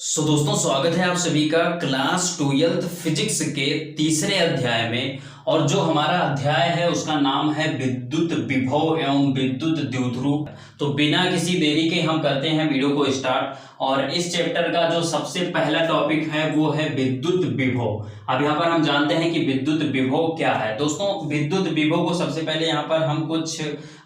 दोस्तों स्वागत है आप सभी का क्लास 12th फिजिक्स के तीसरे अध्याय में। और जो हमारा अध्याय है उसका नाम है विद्युत विभव एवं विद्युत द्विध्रुव। तो बिना किसी देरी के हम करते हैं वीडियो को स्टार्ट। और इस चैप्टर का जो सबसे पहला टॉपिक है वो है विद्युत विभव। अब यहाँ पर हम जानते हैं कि विद्युत विभव क्या है। दोस्तों विद्युत विभव को सबसे पहले यहाँ पर हम कुछ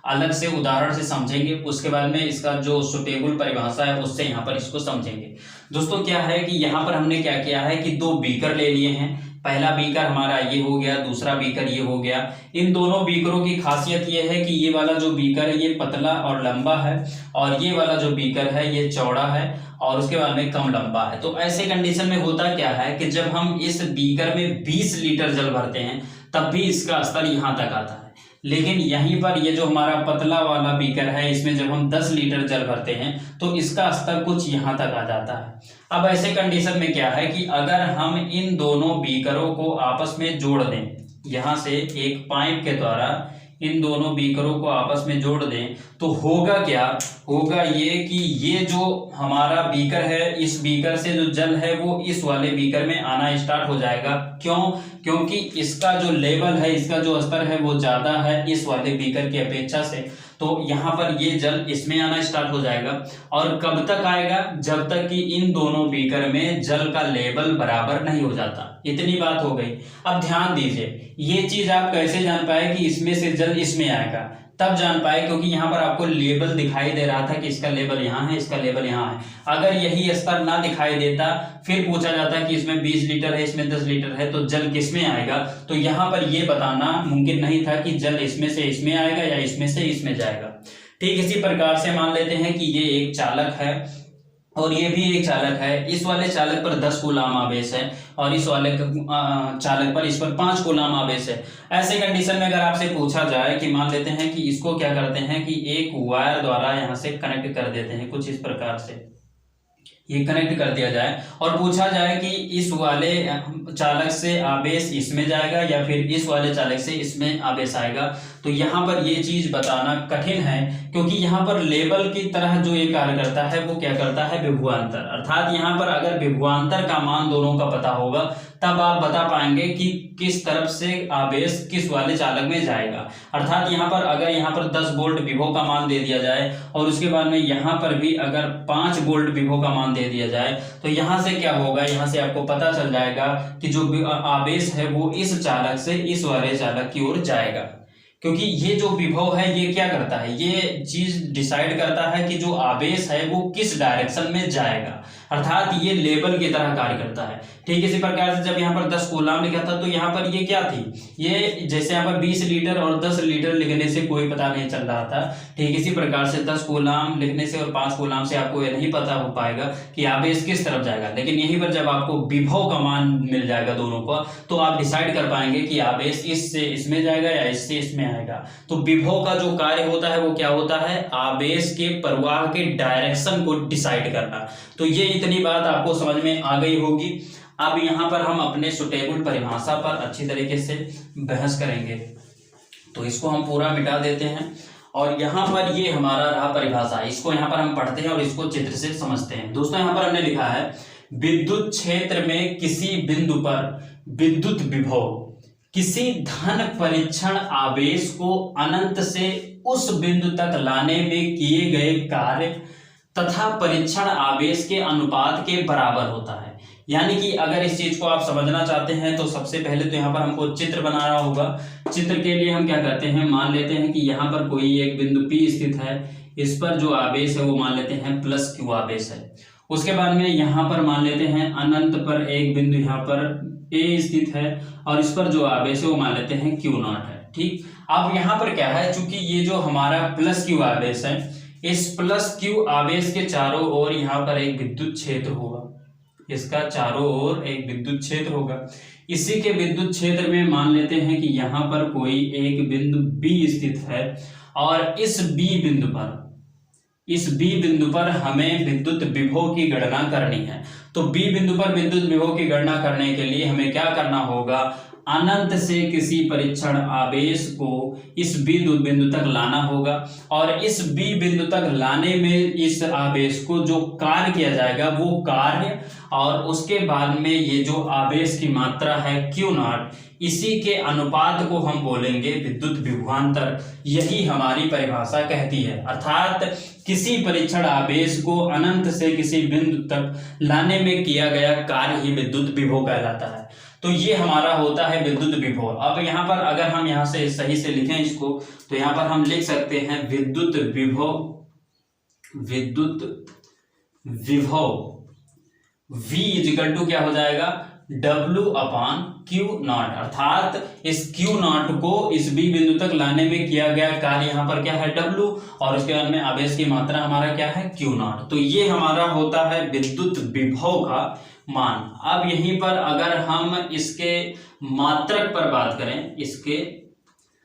अलग से उदाहरण से समझेंगे, उसके बाद में इसका जो सुटेबल परिभाषा है उससे यहाँ पर इसको समझेंगे। दोस्तों क्या है कि यहाँ पर हमने क्या किया है कि दो बीकर ले लिए हैं। पहला बीकर हमारा ये हो गया, दूसरा बीकर ये हो गया। इन दोनों बीकरों की खासियत ये है कि ये वाला जो बीकर है ये पतला और लंबा है और ये वाला जो बीकर है ये चौड़ा है और उसके बाद में कम लंबा है। तो ऐसे कंडीशन में होता क्या है कि जब हम इस बीकर में 20 लीटर जल भरते हैं तब भी इसका स्तर यहाँ तक आता है, लेकिन यहीं पर ये जो हमारा पतला वाला बीकर है इसमें जब हम 10 लीटर जल भरते हैं तो इसका स्तर कुछ यहाँ तक आ जाता है। अब ऐसे कंडीशन में क्या है कि अगर हम इन दोनों बीकरों को आपस में जोड़ दें, यहाँ से एक पाइप के द्वारा इन दोनों बीकरों को आपस में जोड़ दें तो होगा क्या, होगा ये कि ये जो हमारा बीकर है इस बीकर से जो जल है वो इस वाले बीकर में आना स्टार्ट हो जाएगा। क्यों? क्योंकि इसका जो लेवल है, इसका जो स्तर है वो ज्यादा है इस वाले बीकर की अपेक्षा से। तो यहाँ पर ये जल इसमें आना स्टार्ट हो जाएगा। और कब तक आएगा? जब तक कि इन दोनों बीकर में जल का लेवल बराबर नहीं हो जाता। इतनी बात हो गई। अब ध्यान दीजिए, ये चीज आप कैसे जान पाए कि इसमें से जल इसमें आएगा? तब जान पाए क्योंकि यहाँ पर आपको लेवल दिखाई दे रहा था कि इसका लेवल यहाँ है, इसका लेवल यहाँ है। अगर यही स्तर ना दिखाई देता, फिर पूछा जाता कि इसमें 20 लीटर है, इसमें 10 लीटर है, तो जल किसमें आएगा? तो यहाँ पर ये बताना मुमकिन नहीं था कि जल इसमें से इसमें आएगा या इसमें से इसमें जाएगा। ठीक इसी प्रकार से मान लेते हैं कि ये एक चालक है और ये भी एक चालक है। इस वाले चालक पर 10 कूलाम आवेश है और इस वाले चालक पर इस पर 5 कूलाम आवेश है। ऐसे कंडीशन में अगर आपसे पूछा जाए कि मान लेते हैं कि इसको क्या करते हैं कि एक वायर द्वारा यहाँ से कनेक्ट कर देते हैं, कुछ इस प्रकार से ये कनेक्ट कर दिया जाए और पूछा जाए कि इस वाले चालक से आवेश इसमें जाएगा या फिर इस वाले चालक से इसमें आवेश आएगा, तो यहाँ पर ये चीज बताना कठिन है क्योंकि यहाँ पर लेवल की तरह जो ये कार्य करता है वो क्या करता है? विभवांतर। अर्थात यहाँ पर अगर विभवांतर का मान दोनों का पता होगा तब आप बता पाएंगे कि किस तरफ से आवेश किस वाले चालक में जाएगा। अर्थात यहाँ पर अगर यहाँ पर 10 वोल्ट विभव का मान दे दिया जाए और उसके बाद में यहाँ पर भी अगर 5 वोल्ट विभव का मान दे दिया जाए तो यहाँ से क्या होगा? यहाँ से आपको पता चल जाएगा कि जो आवेश है वो इस चालक से इस वाले चालक की ओर जाएगा। क्योंकि ये जो विभव है ये क्या करता है? ये चीज डिसाइड करता है कि जो आवेश है वो किस डायरेक्शन में जाएगा। अर्थात ये लेवल की तरह कार्य करता है। ठीक इसी प्रकार से जब यहाँ पर 10 कूलाम लिखा था तो यहाँ पर ये क्या थी? ये जैसे यहाँ पर 20 लीटर और 10 लीटर लिखने से कोई पता नहीं चल रहा था। ठीक इसी प्रकार से 10 कूलाम लिखने से और 5 कूलाम से आपको ये नहीं पता हो पाएगा कि आवेश किस तरफ जाएगा। लेकिन यहीं पर जब आपको विभव का मान मिल जाएगा दोनों का तो आप डिसाइड कर पाएंगे कि आवेश इससे इसमें जाएगा या इससे इसमें आएगा। तो विभव का जो कार्य होता है वो क्या होता है? आवेश के प्रवाह के डायरेक्शन को डिसाइड करना। तो ये इतनी बात आपको समझ में आ गई होगी। अब यहाँ पर हम अपने सुटेबल परिभाषा पर अच्छी तरीके से बहस करेंगे। तो इसको हम पूरा मिटा देते हैं और यहाँ पर ये हमारा रहा परिभाषा। इसको यहाँ पर हम पढ़ते हैं और इसको चित्र से समझते हैं। दोस्तों यहाँ पर हमने लिखा है विद्युत क्षेत्र में किसी बिंदु पर विद्युत विभव किसी धन परीक्षण आवेश को अनंत से उस बिंदु तक लाने में किए गए कार्य तथा परीक्षण आवेश के अनुपात के बराबर होता है। यानी कि अगर इस चीज को आप समझना चाहते हैं तो सबसे पहले तो यहाँ पर हमको चित्र बनाना होगा। चित्र के लिए हम क्या करते हैं? मान लेते हैं कि यहाँ पर कोई एक बिंदु P स्थित है, इस पर जो आवेश है वो मान लेते हैं +Q आवेश है। उसके बाद में यहाँ पर मान लेते हैं अनंत पर एक बिंदु यहाँ पर A स्थित है और इस पर जो आवेश है वो मान लेते हैं Q0 है। ठीक, अब यहाँ पर क्या है, चूंकि ये जो हमारा +Q आवेश है, इस +Q आवेश के चारों ओर यहाँ पर एक विद्युत क्षेत्र होगा। इसका चारों ओर एक विद्युत क्षेत्र होगा। इसी के विद्युत क्षेत्र में मान लेते हैं कि यहाँ पर कोई एक बिंदु B स्थित है और इस B बिंदु पर हमें विद्युत विभव की गणना करनी है। तो B बिंदु पर विद्युत विभव की गणना करने के लिए हमें क्या करना होगा? अनंत से किसी परीक्षण आवेश को इस बिंदु तक लाना होगा, और इस बी बिंदु तक लाने में इस आवेश को जो कार्य किया जाएगा वो कार्य, और उसके बाद में ये जो आवेश की मात्रा है Q नॉट, इसी के अनुपात को हम बोलेंगे विद्युत विभवांतर। यही हमारी परिभाषा कहती है। अर्थात किसी परीक्षण आवेश को अनंत से किसी बिंदु तक लाने में किया गया कार्य ही विद्युत विभव कहलाता है। तो ये हमारा होता है विद्युत विभव। अब यहाँ पर अगर हम यहाँ से सही से लिखें इसको, तो यहाँ पर हम लिख सकते हैं विद्युत विभव V इजिकल टू क्या हो जाएगा, W अपान Q नॉट। अर्थात इस Q नॉट को इस B बिंदु तक लाने में किया गया कार्य यहाँ पर क्या है W, और उसके बाद में आवेश की मात्रा हमारा क्या है Q नॉट। तो ये हमारा होता है विद्युत विभव का मान। अब यहीं पर अगर हम इसके मात्रक पर बात करें इसके,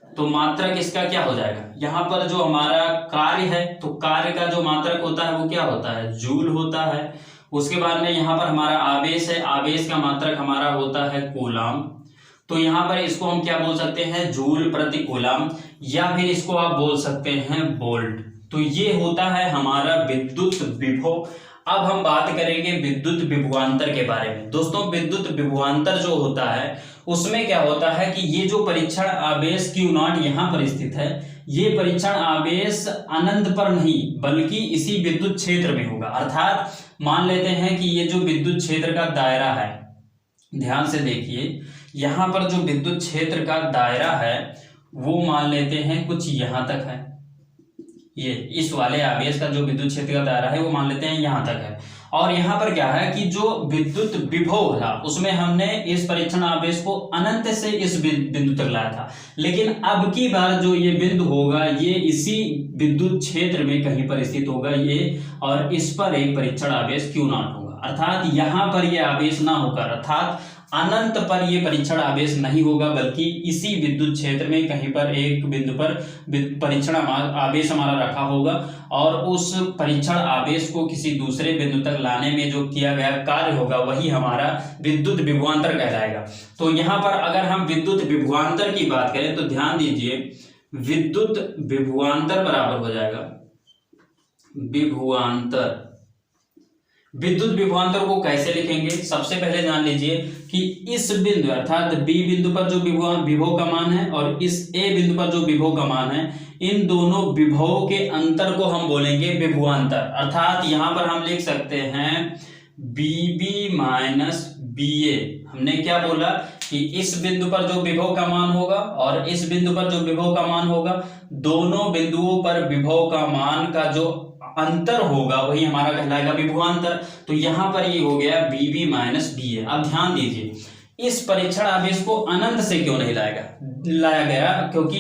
तो मात्रक इसका क्या हो जाएगा, यहाँ पर जो हमारा कार्य है तो कार्य का जो मात्रक होता है वो क्या होता है, जूल होता है। उसके बाद में यहाँ पर हमारा आवेश है, आवेश का मात्रक हमारा होता है कूलाम। तो यहाँ पर इसको हम क्या बोल सकते हैं, जूल प्रति कूलाम, या फिर इसको आप बोल सकते हैं वोल्ट। तो ये होता है हमारा विद्युत विभव। अब हम बात करेंगे विद्युत विभवांतर के बारे में। दोस्तों विद्युत विभवांतर जो होता है उसमें क्या होता है कि ये जो परीक्षण आवेश Q नॉट यहाँ पर स्थित है, ये परीक्षण आवेश अनंत पर नहीं बल्कि इसी विद्युत क्षेत्र में होगा। अर्थात मान लेते हैं कि ये जो विद्युत क्षेत्र का दायरा है, ध्यान से देखिए, यहाँ पर जो विद्युत क्षेत्र का दायरा है वो मान लेते हैं कुछ यहाँ तक है। ये इस वाले आवेश का जो विद्युत क्षेत्र का दायरा है वो मान लेते हैं यहाँ तक है, और यहाँ पर क्या है कि जो विद्युत विभव था उसमें हमने इस परीक्षण आवेश को अनंत से इस बिंदु तक लाया था, लेकिन अब की बार जो ये बिंदु होगा ये इसी विद्युत क्षेत्र में कहीं पर स्थित होगा ये, और इस पर एक परीक्षण आवेश Q नॉट होगा। अर्थात यहाँ पर ये आवेश ना होकर, अर्थात अनंत पर ये परीक्षण आवेश नहीं होगा बल्कि इसी विद्युत क्षेत्र में कहीं पर एक बिंदु पर परीक्षण आवेश हमारा रखा होगा, और उस परीक्षण आवेश को किसी दूसरे बिंदु तक लाने में जो किया गया कार्य होगा वही हमारा विद्युत विभवांतर कहलाएगा। तो यहाँ पर अगर हम विद्युत विभवांतर की बात करें तो ध्यान दीजिए, विद्युत विभवांतर बराबर हो जाएगा विभवांतर। विद्युत विभवांतर को कैसे लिखेंगे, सबसे पहले जान लीजिए कि इस बिंदु अर्थात B बिंदु पर जो विभव का मान है और इस A बिंदु पर जो विभव का मान है, इन दोनों विभवों के अंतर को हम बोलेंगे विभवांतर। अर्थात यहाँ पर हम लिख सकते हैं BB माइनस BA। हमने क्या बोला कि इस बिंदु पर जो विभव का मान होगा और इस बिंदु पर जो विभव का मान होगा, दोनों बिंदुओं पर विभव का मान का जो अंतर होगा वही हमारा कहलाएगा विभवांतर। तो यहाँ पर ये हो गया BB माइनस BA। अब ध्यान दीजिए, इस परीक्षण आवेश को अनंत से क्यों नहीं लाया गया, क्योंकि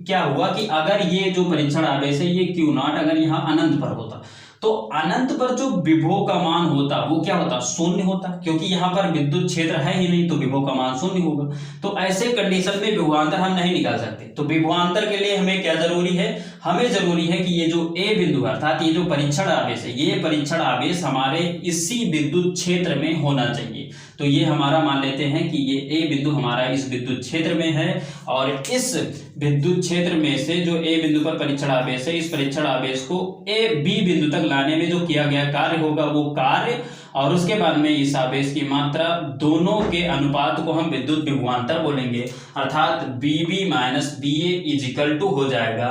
क्या हुआ कि अगर ये जो परीक्षण आवेश है ये Q नॉट अगर यहाँ अनंत पर होता तो अनंत पर जो विभव का मान होता वो क्या होता, शून्य होता, क्योंकि यहाँ पर विद्युत क्षेत्र है ही नहीं तो विभव का मान शून्य होगा। तो ऐसे कंडीशन में विभवांतर हम नहीं निकाल सकते। तो विभवांतर के लिए हमें क्या जरूरी है, हमें जरूरी है कि ये जो A बिंदु अर्थात ये जो परीक्षण आवेश है, ये परीक्षण आवेश हमारे इसी विद्युत क्षेत्र में होना चाहिए। तो ये हमारा मान लेते हैं कि ये A बिंदु हमारा इस विद्युत क्षेत्र में है, और इस विद्युत क्षेत्र में से जो A बिंदु पर परीक्षण आवेश है, इस परीक्षण आवेश को B बिंदु तक लाने में जो किया गया कार्य होगा वो कार्य, और उसके बाद में इस आवेश की मात्रा, दोनों के अनुपात को हम विद्युत विभवांतर बोलेंगे। अर्थात BB minus BA equal to हो जाएगा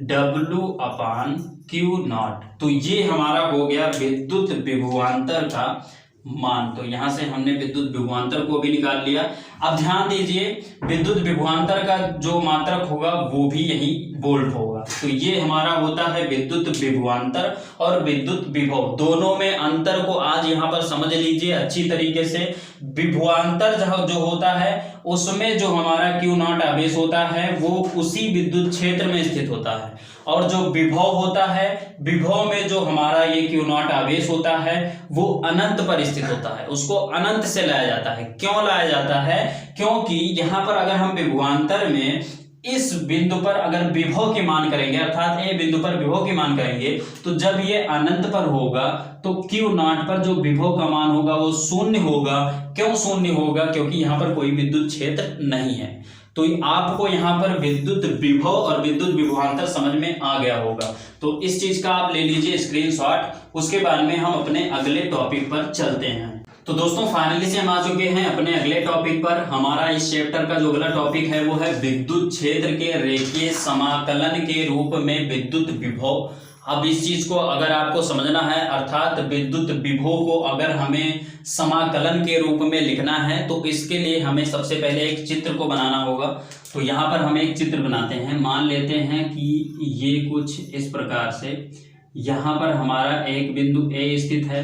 W अपान Q नॉट। तो ये हमारा हो गया विद्युत विभवांतर का मान। तो यहां से हमने विद्युत विभवांतर को भी निकाल लिया। अब ध्यान दीजिए, विद्युत विभवांतर का जो मात्रक होगा वो भी यही वोल्ट होगा। तो ये हमारा होता है विद्युत विभवांतर और विद्युत विभव, दोनों में अंतर को आज यहाँ पर समझ लीजिए अच्छी तरीके से। विभवांतर जो होता है उसमें जो हमारा Q नॉट आवेश होता है वो उसी विद्युत क्षेत्र में स्थित होता है, और जो विभव होता है, विभव में जो हमारा ये Q नॉट आवेश होता है वो अनंत पर स्थित होता है, उसको अनंत से लाया जाता है। क्यों लाया जाता है, क्योंकि यहाँ पर अगर हम विभवांतर में इस बिंदु पर अगर विभव के मान करेंगे, अर्थात ए बिंदु पर विभव के मान करेंगे, तो जब ये अनंत पर होगा तो Q0 पर जो विभव का मान होगा वो शून्य होगा। क्यों शून्य होगा? क्योंकि यहाँ पर कोई विद्युत क्षेत्र नहीं है। तो आपको यहाँ पर विद्युत विभव और विद्युत विभवांतर समझ में आ गया होगा। तो इस चीज का आप ले लीजिए स्क्रीनशॉट। उसके बाद में हम अपने अगले टॉपिक पर चलते हैं। तो दोस्तों फाइनली से हम आ चुके हैं अपने अगले टॉपिक पर। हमारा इस चैप्टर का जो अगला टॉपिक है वो है विद्युत क्षेत्र के रेखीय समाकलन के रूप में विद्युत विभव। अब इस चीज को अगर आपको समझना है, अर्थात विद्युत विभव को अगर हमें समाकलन के रूप में लिखना है तो इसके लिए हमें सबसे पहले एक चित्र को बनाना होगा। तो यहाँ पर हम एक चित्र बनाते हैं। मान लेते हैं कि ये कुछ इस प्रकार से, यहाँ पर हमारा एक बिंदु ए स्थित है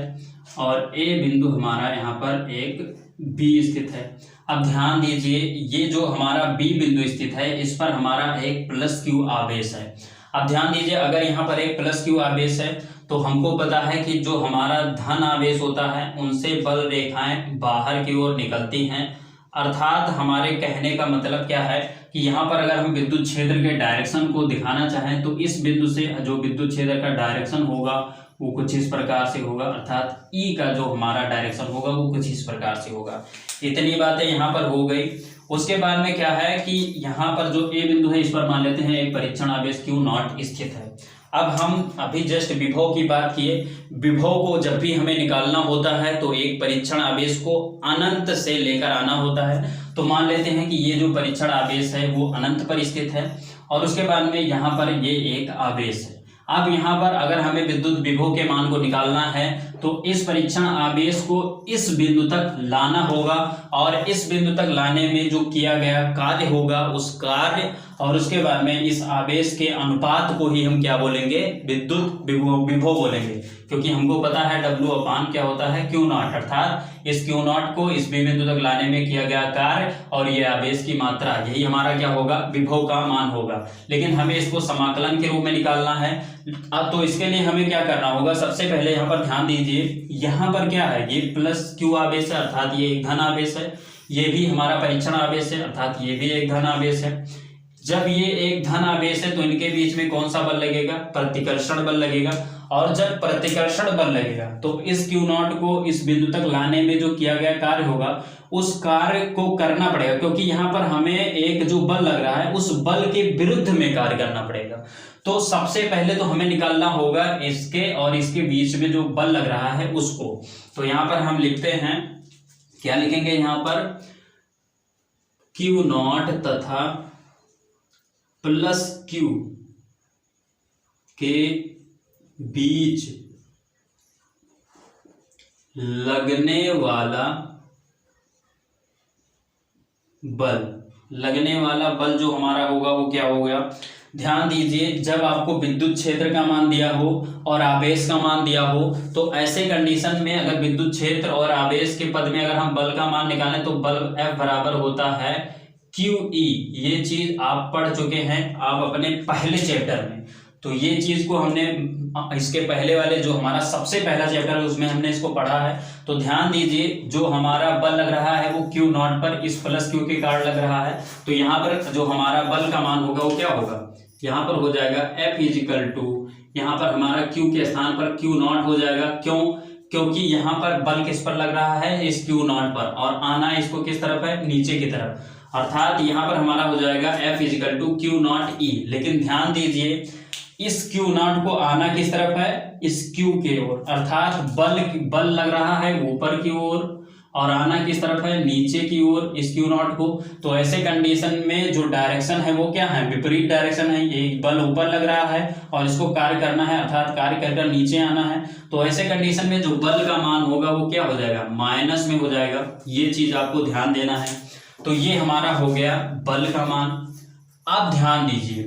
और ए बिंदु हमारा यहाँ पर एक बी स्थित है। अब ध्यान दीजिए, ये जो हमारा बी बिंदु स्थित है इस पर हमारा एक प्लस क्यू आवेश है। अब ध्यान दीजिए, अगर यहाँ पर एक प्लस क्यू आवेश है तो हमको पता है कि जो हमारा धन आवेश होता है उनसे बल रेखाएं बाहर की ओर निकलती हैं। अर्थात हमारे कहने का मतलब क्या है कि यहाँ पर अगर हम विद्युत क्षेत्र के डायरेक्शन को दिखाना चाहें तो इस बिंदु से जो विद्युत क्षेत्र का डायरेक्शन होगा वो कुछ इस प्रकार से होगा, अर्थात ई का जो हमारा डायरेक्शन होगा वो कुछ इस प्रकार से होगा। इतनी बातें यहाँ पर हो गई। उसके बाद में क्या है कि यहाँ पर जो ए बिंदु है इस पर मान लेते हैं एक परीक्षण आवेश Q0 स्थित है। अब हम अभी जस्ट विभव की बात किए। विभव को जब भी हमें निकालना होता है तो एक परीक्षण आवेश को अनंत से लेकर आना होता है। तो मान लेते हैं कि ये जो परीक्षण आवेश है वो अनंत पर स्थित है और उसके बाद में यहाँ पर ये एक आवेश है। अब यहाँ पर अगर हमें विद्युत विभव के मान को निकालना है तो इस परीक्षण आवेश को इस बिंदु तक लाना होगा और इस बिंदु तक लाने में जो किया गया कार्य होगा उस कार्य और उसके बाद में इस आवेश के अनुपात को ही हम क्या बोलेंगे? विद्युत विभव बोलेंगे। क्योंकि हमको पता है W अपान क्या होता है? Q0, अर्थात इस Q0 को इस बी बिंदु तक लाने में किया गया कार्य और ये आवेश की मात्रा, यही हमारा क्या होगा? विभव का मान होगा। लेकिन हमें इसको समाकलन के रूप में निकालना है। अब तो इसके लिए हमें क्या करना होगा? सबसे पहले यहाँ पर ध्यान दीजिए, यहाँ पर क्या है? ये प्लस Q आवेश है, अर्थात ये एक धन आवेश है। ये भी हमारा परीक्षण आवेश है, अर्थात ये भी एक धन आवेश है। जब ये एक धन आवेश है तो इनके बीच में कौन सा बल लगेगा? प्रतिकर्षण बल लगेगा। और जब प्रतिकर्षण बल लगेगा तो इस Q0 को इस बिंदु तक लाने में जो किया गया कार्य होगा उस कार्य को करना पड़ेगा, क्योंकि यहाँ पर हमें एक जो बल लग रहा है उस बल के विरुद्ध में कार्य करना पड़ेगा। तो सबसे पहले तो हमें निकालना होगा इसके और इसके बीच में जो बल लग रहा है उसको। तो यहाँ पर हम लिखते हैं, क्या लिखेंगे यहाँ पर? Q0 तथा प्लस Q के बीच लगने वाला बल जो हमारा होगा वो क्या हो गया? ध्यान दीजिए, जब आपको विद्युत क्षेत्र का मान दिया हो और आवेश का मान दिया हो तो ऐसे कंडीशन में अगर विद्युत क्षेत्र और आवेश के पद में अगर हम बल का मान निकालें तो बल F बराबर होता है QE। ये चीज आप पढ़ चुके हैं आप अपने पहले चैप्टर में। तो ये चीज को हमने इसके पहले वाले जो हमारा सबसे पहला चैप्टर है उसमें हमने इसको पढ़ा है। तो ध्यान दीजिए, जो हमारा बल लग रहा है वो Q0 पर इस प्लस Q के कारण लग रहा है। तो यहाँ पर जो हमारा बल का मान होगा वो क्या होगा? यहाँ पर हो जाएगा F इजिकल टू, यहाँ पर हमारा Q के स्थान पर Q0 हो जाएगा। क्यों? क्योंकि यहाँ पर बल किस पर लग रहा है? इस Q0 पर, और आना इसको किस तरफ है? नीचे की तरफ। अर्थात यहाँ पर हमारा हो जाएगा F इजिकल टू Q0E। लेकिन ध्यान दीजिए, इस Q0 को आना किस तरफ है? इस Q के ओर, अर्थात बल लग रहा है ऊपर की ओर और आना किस तरफ है? नीचे की ओर इस Q0 को। तो ऐसे कंडीशन में जो डायरेक्शन है वो क्या है? विपरीत डायरेक्शन है। ये बल ऊपर लग रहा है और इसको कार्य करना है, अर्थात कार्य कर नीचे आना है। तो ऐसे कंडीशन में जो बल का मान होगा वो क्या हो जाएगा? माइनस में हो जाएगा। ये चीज आपको ध्यान देना है। तो ये हमारा हो गया बल का मान। अब ध्यान दीजिए,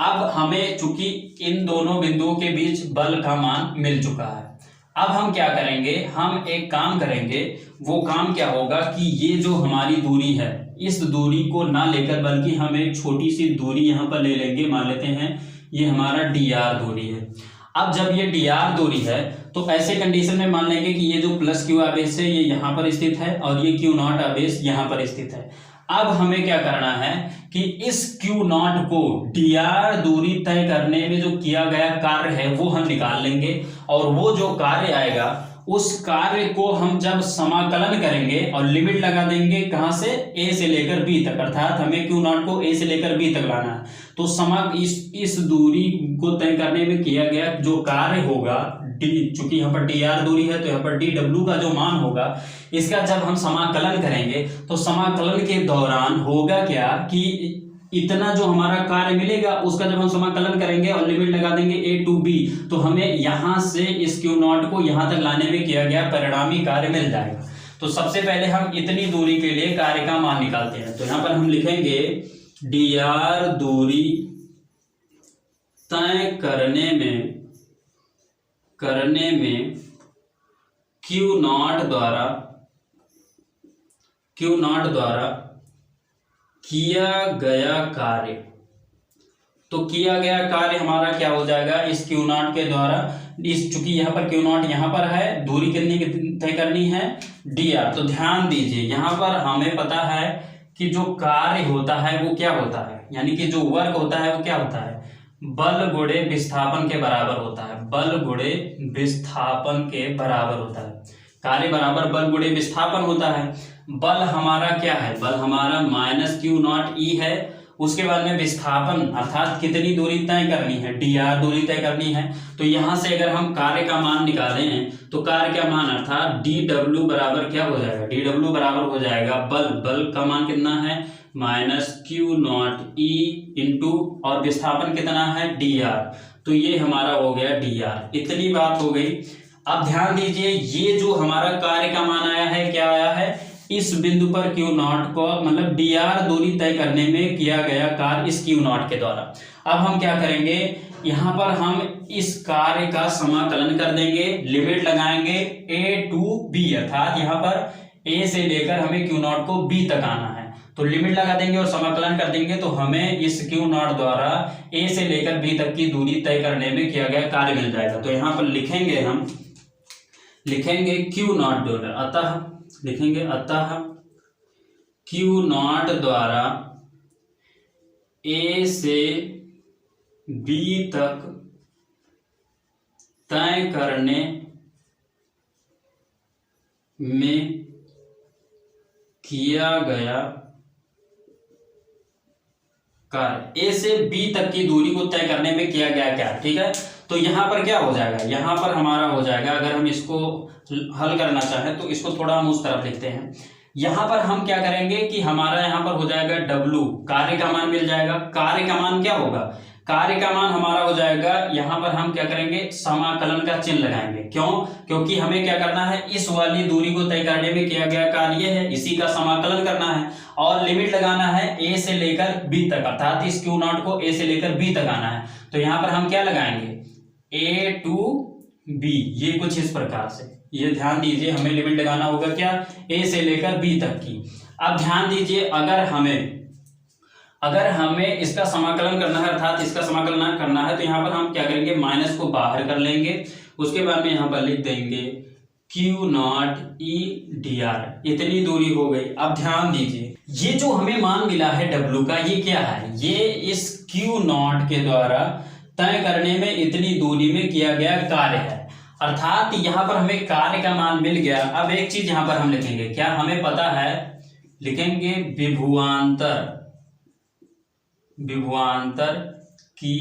अब हमें चूंकि इन दोनों बिंदुओं के बीच बल का मान मिल चुका है, अब हम क्या करेंगे? हम एक काम करेंगे। वो काम क्या होगा कि ये जो हमारी दूरी है इस दूरी को ना लेकर बल्कि हम एक छोटी सी दूरी यहाँ पर ले लेंगे। मान लेते हैं ये हमारा dr दूरी है। अब जब ये dr दूरी है तो ऐसे कंडीशन में मान लेंगे कि ये जो प्लस Q आवेश है ये यहाँ पर स्थित है और ये Q0 आवेश यहाँ पर स्थित है। अब हमें क्या करना है कि इस Q नॉट को dr दूरी तय करने में जो किया गया कार्य है वो हम निकाल लेंगे, और वो जो कार्य आएगा उस कार्य को हम जब समाकलन करेंगे और लिमिट लगा देंगे कहां से, a से लेकर b तक, अर्थात हमें Q नॉट को a से लेकर b तक लाना है। तो इस दूरी को तय करने में किया गया जो कार्य होगा d, चूंकि यहाँ पर dr दूरी है तो यहाँ पर dw का जो मान होगा इसका जब हम समाकलन करेंगे तो समाकलन के दौरान होगा क्या कि इतना जो हमारा कार्य मिलेगा उसका जब हम समाकलन करेंगे और लिमिट लगा देंगे a to b तो हमें यहां से इस Q नॉट को यहां तक लाने में किया गया परिणामी कार्य मिल जाएगा। तो सबसे पहले हम इतनी दूरी के लिए कार्य का मान निकालते हैं। तो यहां पर हम लिखेंगे dr दूरी तय करने में Q नॉट द्वारा किया गया कार्य। तो किया गया कार्य हमारा क्या हो जाएगा इस Q नॉट के द्वारा, इस चूंकि यहाँ पर Q नॉट यहाँ पर है, दूरी कितनी तय करनी है dr। तो ध्यान दीजिए यहाँ पर हमें पता है कि जो कार्य होता है वो क्या होता है, यानी कि जो वर्क होता है वो क्या होता है, बल गुणे विस्थापन के बराबर होता है। बल गुणे विस्थापन के बराबर होता है, कार्य बराबर बल गुणे विस्थापन होता है। बल हमारा क्या है, बल हमारा -Q नॉट E है। उसके बाद में विस्थापन अर्थात कितनी दूरी तय करनी है, dr दूरी तय करनी है। तो यहां से अगर हम कार्य का मान निकाले हैं तो कार्य का मान अर्थात dw बराबर क्या हो जाएगा, dw बराबर हो जाएगा बल का मान कितना है -Q नॉट E इंटू और विस्थापन कितना है dr। तो ये हमारा हो गया dr। इतनी बात हो गई। अब ध्यान दीजिए ये जो हमारा कार्य का मान आया है क्या आया है, इस बिंदु पर Q नॉट को मतलब dr दूरी तय करने में किया गया कार्य इस Q नॉट के द्वारा। अब हम क्या करेंगे, यहाँ पर हम इस कार्य का समाकलन कर देंगे, लिमिट लगाएंगे a to b, अर्थात यहाँ पर a से लेकर हमें Q नॉट को b तक आना है। तो लिमिट लगा देंगे और समाकलन कर देंगे तो हमें इस Q नॉट द्वारा a से लेकर b तक की दूरी तय करने में किया गया कार्य मिल जाएगा। तो यहाँ पर लिखेंगे Q नॉट द्वारा, अतः Q नॉट द्वारा A से B तक तय करने में किया गया कार्य, A से B तक की दूरी को तय करने में किया गया क्या, ठीक है। तो यहां पर क्या हो जाएगा, यहां पर हमारा हो जाएगा, अगर हम इसको हल करना चाहें तो इसको थोड़ा हम उस तरफ लिखते हैं। यहां पर हम क्या करेंगे कि हमारा यहां पर हो जाएगा W, कार्य का मान मिल जाएगा। कार्य का मान क्या होगा, कार्य का मान हमारा हो जाएगा, यहां पर हम क्या करेंगे समाकलन का चिन्ह लगाएंगे। क्यों, क्योंकि हमें क्या करना है, इस वाली दूरी को तय करने में किया गया कार्य है, इसी का समाकलन करना है और लिमिट लगाना है a से लेकर b तक, अर्थात इस Q नॉट को a से लेकर b तक आना है। तो यहां पर हम क्या लगाएंगे a to b, ये कुछ इस प्रकार से, ये ध्यान दीजिए हमें लिमिट लगाना होगा क्या, a से लेकर b तक की। अब ध्यान दीजिए अगर हमें इसका समाकलन करना है, अर्थात इसका समाकलन करना है, तो यहाँ पर हम क्या करेंगे, माइनस को बाहर कर लेंगे। उसके बाद में यहाँ पर लिख देंगे Q नॉट E dr, इतनी दूरी हो गई। अब ध्यान दीजिए ये जो हमें मान मिला है W का, ये क्या है, ये इस Q नॉट के द्वारा तय करने में इतनी दूरी में किया गया कार्य है, अर्थात यहाँ पर हमें कार्य का मान मिल गया। अब एक चीज यहाँ पर हम लिखेंगे, क्या हमें पता है, लिखेंगे विभवांतर की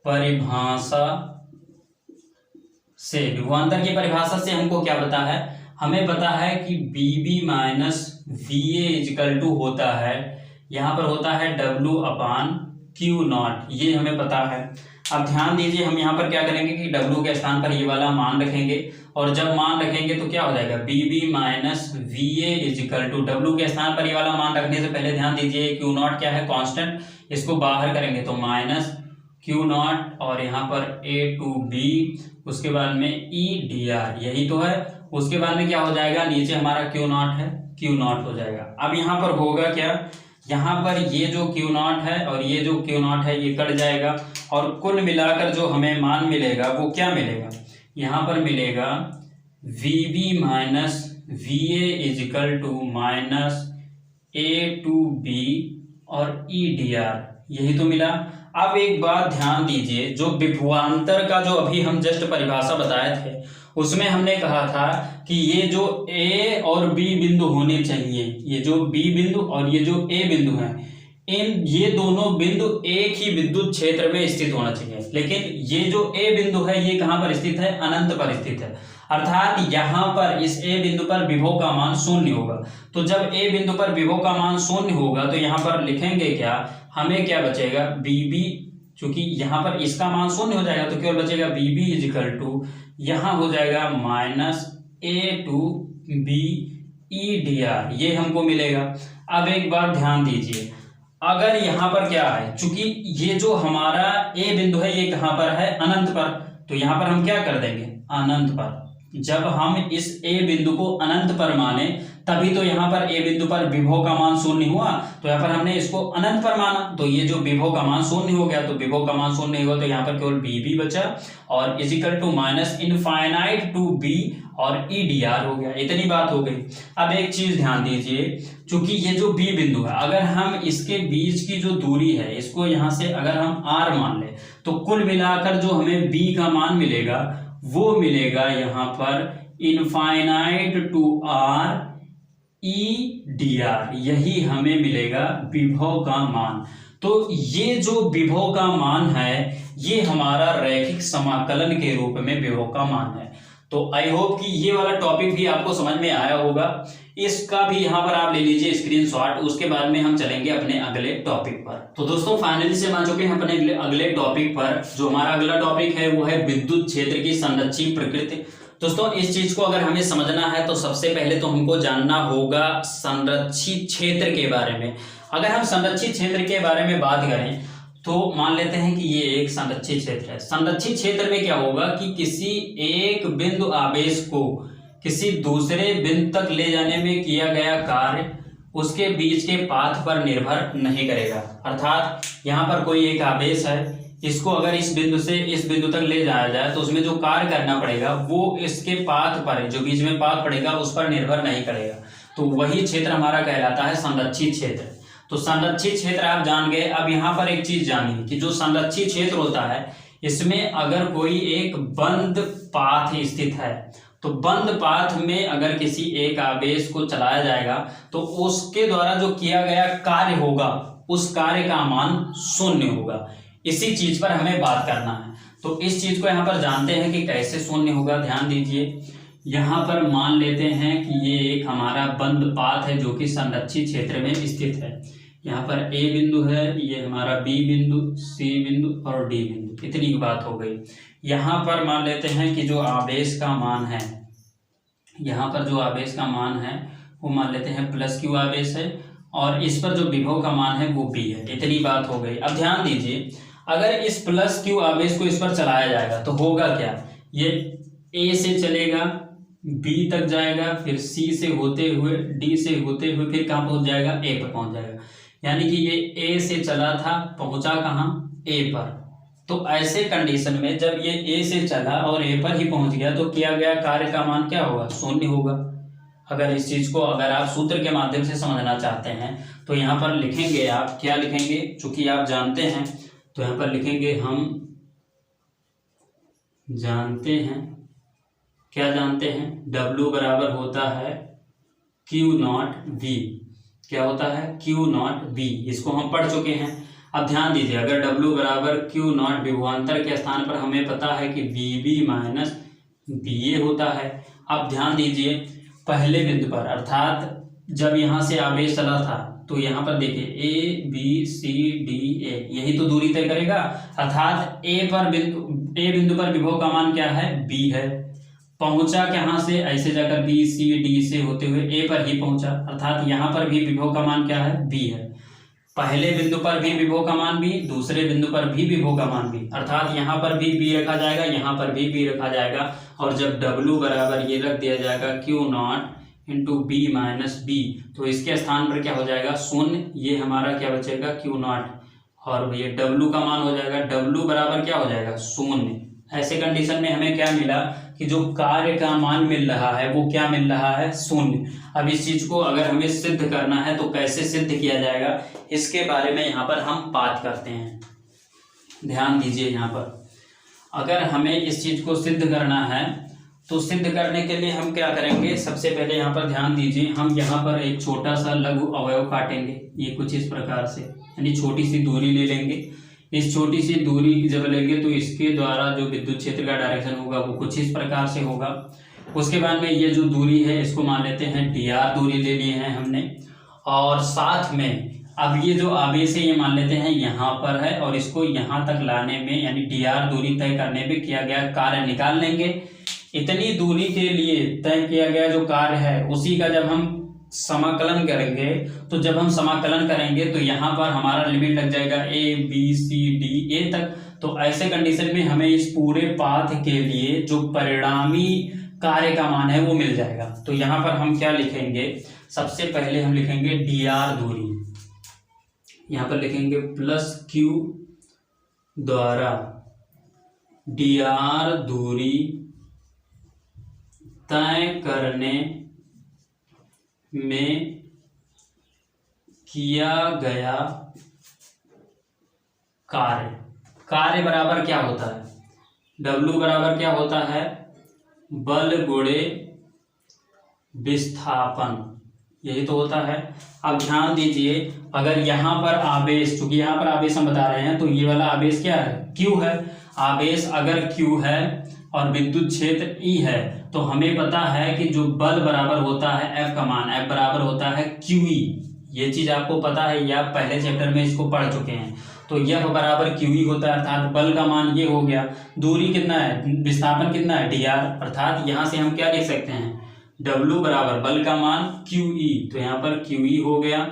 परिभाषा से, विभवांतर की परिभाषा से हमको क्या पता है, हमें पता है कि BB minus VA equal to होता है, यहाँ पर होता है W अपान Q नॉट, ये हमें पता है। अब ध्यान दीजिए हम यहाँ पर क्या करेंगे कि W के स्थान पर ये वाला मान रखेंगे, और जब मान रखेंगे तो क्या हो जाएगा BB minus VA equal to, W के स्थान पर ये वाला मान रखने से पहले ध्यान दीजिए Q नॉट क्या है, कांस्टेंट, इसको बाहर करेंगे तो माइनस Q नॉट और यहाँ पर A to B, उसके बाद में E dr, यही तो है। उसके बाद में क्या हो जाएगा, नीचे हमारा Q नॉट है, Q नॉट हो जाएगा। अब यहाँ पर होगा क्या, यहाँ पर ये जो Q नॉट है और ये जो Q नॉट है ये कट जाएगा, और कुल मिलाकर जो हमें मान मिलेगा वो क्या मिलेगा, यहाँ पर मिलेगा VB minus VA equal to minus a to b और ई डी आर, यही तो मिला। अब एक बात ध्यान दीजिए, जो विभवांतर का जो अभी हम जस्ट परिभाषा बताए थे उसमें हमने कहा था कि ये जो ए और बी बिंदु होने चाहिए, ये जो बी बिंदु और ये जो ए बिंदु है, ये दोनों बिंदु एक ही विद्युत क्षेत्र में स्थित होना चाहिए। लेकिन ये जो ए बिंदु है ये कहां पर स्थित है? अनंत पर स्थित है, अर्थात यहां पर इस ए बिंदु पर विभव का मान शून्य होगा। तो जब ए बिंदु पर विभव का मान शून्य होगा तो यहां पर लिखेंगे क्या? हमें क्या बचेगा? बीबी, चूंकि यहां पर इसका मान शून्य हो जाएगा तो केवल बचेगा बीबी इज इक्वल टू, यहां हो जाएगा minus a to b e d r, ये हमको मिलेगा। अब एक बात ध्यान दीजिए, अगर यहां पर क्या है, चूंकि ये जो हमारा ए बिंदु है ये कहां पर है? अनंत पर, तो यहां पर हम क्या कर देंगे? अनंत पर। जब हम इस ए बिंदु को अनंत पर माने तभी तो यहां पर ए बिंदु पर विभव का मान शून्य हुआ, तो यहां पर हमने इसको अनंत पर माना, तो ये जो विभव का मान शून्य हो गया, तो विभव का मान शून्य होगा तो यहां पर केवल बी बी बचा और is equal to minus infinite to b और ई डी आर हो गया। इतनी बात हो गई। अब एक चीज ध्यान दीजिए, चूंकि ये जो बी बिंदु है, अगर हम इसके बीच की जो दूरी है इसको यहां से अगर हम आर मान ले तो कुल मिलाकर जो हमें बी का मान मिलेगा वो मिलेगा यहां पर infinite to r e d r, यही हमें मिलेगा विभव का मान। तो ये जो विभव का मान है ये हमारा रैखिक समाकलन के रूप में विभव का मान है। तो आई होप कि ये वाला टॉपिक भी आपको समझ में आया होगा। इसका भी यहाँ पर आप ले लीजिए स्क्रीनशॉट, उसके बाद में हम चलेंगे अपने अगले टॉपिक पर। तो दोस्तों फाइनली से हम आ चुके हैं अपने अगले टॉपिक पर। जो हमारा अगला टॉपिक है वो है विद्युत क्षेत्र की संरक्षित प्रकृति। दोस्तों इस चीज को अगर हमें समझना है तो सबसे पहले तो हमको जानना होगा संरक्षित क्षेत्र के बारे में। अगर हम संरक्षित क्षेत्र के बारे में बात करें तो मान लेते हैं कि ये एक संरक्षित क्षेत्र है। संरक्षित क्षेत्र में क्या होगा कि किसी एक बिंदु आवेश को किसी दूसरे बिंदु तक ले जाने में किया गया कार्य उसके बीच के पाथ पर निर्भर नहीं करेगा। अर्थात यहाँ पर कोई एक आवेश है, इसको अगर इस बिंदु से इस बिंदु तक ले जाया जाए तो उसमें जो कार्य करना पड़ेगा वो इसके पाथ पर, जो बीच में पाथ पड़ेगा उस पर निर्भर नहीं करेगा। तो वही क्षेत्र हमारा कहलाता है संरक्षित क्षेत्र। तो संरक्षित क्षेत्र आप जान गए। अब यहाँ पर एक चीज जानिए कि जो संरक्षित क्षेत्र होता है इसमें अगर कोई एक बंद पाथ स्थित है तो बंद पाथ में अगर किसी एक आवेश को चलाया जाएगा तो उसके द्वारा जो किया गया कार्य होगा उस कार्य का मान शून्य होगा। इसी चीज पर हमें बात करना है। तो इस चीज को यहाँ पर जानते हैं कि कैसे शून्य होगा। ध्यान दीजिए, यहाँ पर मान लेते हैं कि ये एक हमारा बंद पाथ है जो कि संरक्षित क्षेत्र में स्थित है। यहाँ पर ए बिंदु है, ये हमारा बी बिंदु, सी बिंदु और डी बिंदु, इतनी बात हो गई। यहाँ पर मान लेते हैं कि जो आवेश का मान है, यहाँ पर जो आवेश का मान है वो मान लेते हैं प्लस क्यू आवेश है और इस पर जो विभव का मान है वो बी है। इतनी बात हो गई। अब ध्यान दीजिए, अगर इस प्लस क्यू आवेश को इस पर चलाया जाएगा तो होगा क्या? ये ए से चलेगा, बी तक जाएगा, फिर सी से होते हुए, डी से होते हुए फिर कहाँ पहुंच जाएगा? ए पर पहुंच जाएगा। यानी कि ये ए से चला था, पहुंचा कहाँ? ए पर। तो ऐसे कंडीशन में जब ये ए से चला और ए पर ही पहुंच गया तो किया गया कार्य का मान क्या होगा? शून्य होगा। अगर इस चीज को अगर आप सूत्र के माध्यम से समझना चाहते हैं तो यहाँ पर लिखेंगे, आप क्या लिखेंगे? चूंकि आप जानते हैं तो यहाँ पर लिखेंगे, हम जानते हैं, क्या जानते हैं? W बराबर होता है Q नॉट V। क्या होता है? Q not V। इसको हम पढ़ चुके हैं। अब ध्यान दीजिए, अगर W बराबर Q नॉट विभवांतर के स्थान पर हमें पता है कि VB माइनस BA होता है। अब ध्यान दीजिए, पहले बिंदु पर अर्थात जब यहाँ से आवेश चला था तो यहाँ पर देखिए A B C D A, यही तो दूरी तय करेगा। अर्थात ए बिंदु पर विभव का मान क्या है? B है। पहुंचा कहाँ से? ऐसे जाकर बी सी डी से होते हुए ए पर ही पहुंचा, अर्थात यहाँ पर भी विभव का मान क्या है? बी है। पहले बिंदु पर भी विभव का मान बी, दूसरे बिंदु पर भी विभव का मान बी, अर्थात यहाँ पर भी बी रखा जाएगा, यहाँ पर भी बी रखा जाएगा। और जब W बराबर ये रख दिया जाएगा Q not into b minus b, तो इसके स्थान पर क्या हो जाएगा? शून्य। ये हमारा क्या बचेगा? Q not. और ये W का मान हो जाएगा, W बराबर क्या हो जाएगा? शून्य। ऐसे कंडीशन में हमें क्या मिला? कि जो कार्य का मान मिल रहा है वो क्या मिल रहा है, शून्य। अब इस चीज को अगर हमें सिद्ध करना है तो कैसे सिद्ध किया जाएगा, इसके बारे में यहाँ पर हम बात करते हैं। ध्यान दीजिए, यहाँ पर अगर हमें इस चीज को सिद्ध करना है तो सिद्ध करने के लिए हम क्या करेंगे, सबसे पहले यहाँ पर ध्यान दीजिए, हम यहाँ पर एक छोटा सा लघु अवयव काटेंगे, ये कुछ इस प्रकार से, यानी छोटी सी दूरी ले लेंगे। इस छोटी सी दूरी जब लेंगे तो इसके द्वारा जो विद्युत क्षेत्र का डायरेक्शन होगा वो कुछ इस प्रकार से होगा। उसके बाद में ये जो दूरी है इसको मान लेते हैं dr दूरी ले लिए हैं हमने, और साथ में अब ये जो आवेश है ये मान लेते हैं यहाँ पर है, और इसको यहाँ तक लाने में यानी dr दूरी तय करने में किया गया कार्य निकाल लेंगे। इतनी दूरी के लिए तय किया गया जो कार्य है उसी का जब हम समाकलन करेंगे, तो जब हम समाकलन करेंगे तो यहाँ पर हमारा लिमिट लग जाएगा ABCD A तक। तो ऐसे कंडीशन में हमें इस पूरे पाथ के लिए जो परिणामी कार्य का मान है वो मिल जाएगा। तो यहाँ पर हम क्या लिखेंगे, सबसे पहले हम लिखेंगे dr दूरी, यहाँ पर लिखेंगे प्लस q द्वारा dr दूरी तय करने में किया गया कार्य बराबर क्या होता है, W बराबर क्या होता है, बल गुणे विस्थापन, यही तो होता है। अब ध्यान दीजिए, अगर यहाँ पर आवेश, चूंकि यहाँ पर आवेश हम बता रहे हैं तो ये वाला आवेश क्या है, Q है। आवेश अगर Q है और विद्युत क्षेत्र E है तो हमें पता है कि जो बल बराबर होता है F का मान, F बराबर होता है QE। ये चीज आपको पता है, ये आप पहले चैप्टर में इसको पढ़ चुके हैं। तो F बराबर QE होता है, अर्थात बल का मान ये हो गया। दूरी कितना है, विस्थापन कितना है, dr, अर्थात यहाँ से हम क्या लिख सकते हैं, W बराबर बल का मान QE, तो यहाँ पर QE हो गया।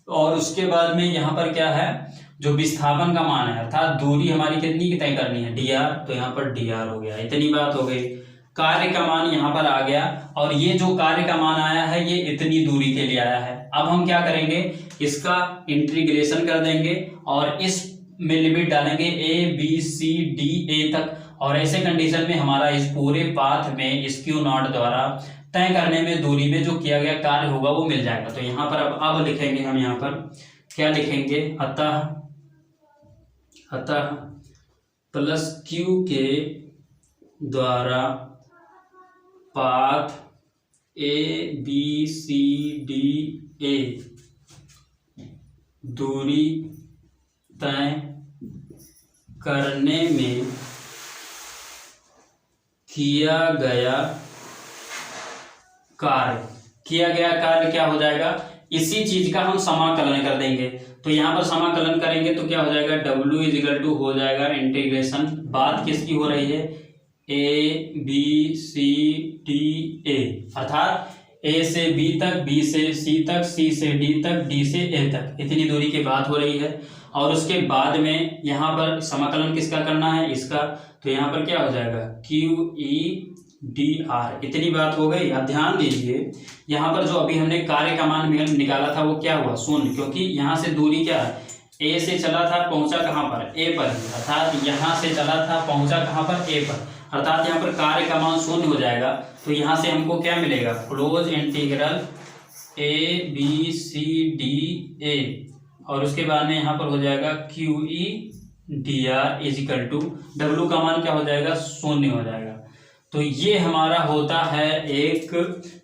और उसके बाद में यहाँ पर क्या है, जो विस्थापन का मान है, अर्थात दूरी हमारी कितनी की तय करनी है, dr, तो यहाँ पर dr हो गया। इतनी बात हो गई। कार्य का मान यहाँ पर आ गया, और ये जो कार्य का मान आया है ये इतनी दूरी के लिए आया है। अब हम क्या करेंगे, इसका इंटीग्रेशन कर देंगे और इस में लिमिट डालेंगे ABCD तक, और ऐसे कंडीशन में हमारा इस पूरे पाथ में इस Q0 द्वारा तय करने में दूरी में जो किया गया कार्य होगा वो मिल जाएगा। तो यहाँ पर अब लिखेंगे हम, यहाँ पर क्या लिखेंगे, अतः प्लस Q के द्वारा पाथ ABCD दूरी तय करने में किया गया कार्य क्या हो जाएगा, इसी चीज का हम समाकलन कर देंगे। तो यहाँ पर समाकलन करेंगे तो क्या हो जाएगा, W इजिकल टू हो जाएगा इंटीग्रेशन, बात किसकी हो रही है, ABCD अर्थात A से B तक, B से C तक, C से D तक, D से A तक, इतनी दूरी की बात हो रही है। और उसके बाद में यहाँ पर समाकलन किसका करना है, इसका, तो यहाँ पर क्या हो जाएगा, QEDR, इतनी बात हो गई। अब ध्यान दीजिए, यहाँ पर जो अभी हमने कार्य का मान निकाला था वो क्या हुआ, शून्य, क्योंकि यहाँ से दूरी क्या है, A से चला था पहुंचा कहाँ पर, A पर, अर्थात यहाँ से चला था पहुंचा कहाँ पर, A पर, अर्थात यहाँ पर कार्य का मान शून्य हो जाएगा। तो यहाँ से हमको क्या मिलेगा, क्लोज इंटीग्रल ABCD और उसके बाद में यहाँ पर हो जाएगा QEDR इजिकल टू W का मान क्या हो जाएगा, शून्य हो जाएगा। तो ये हमारा होता है एक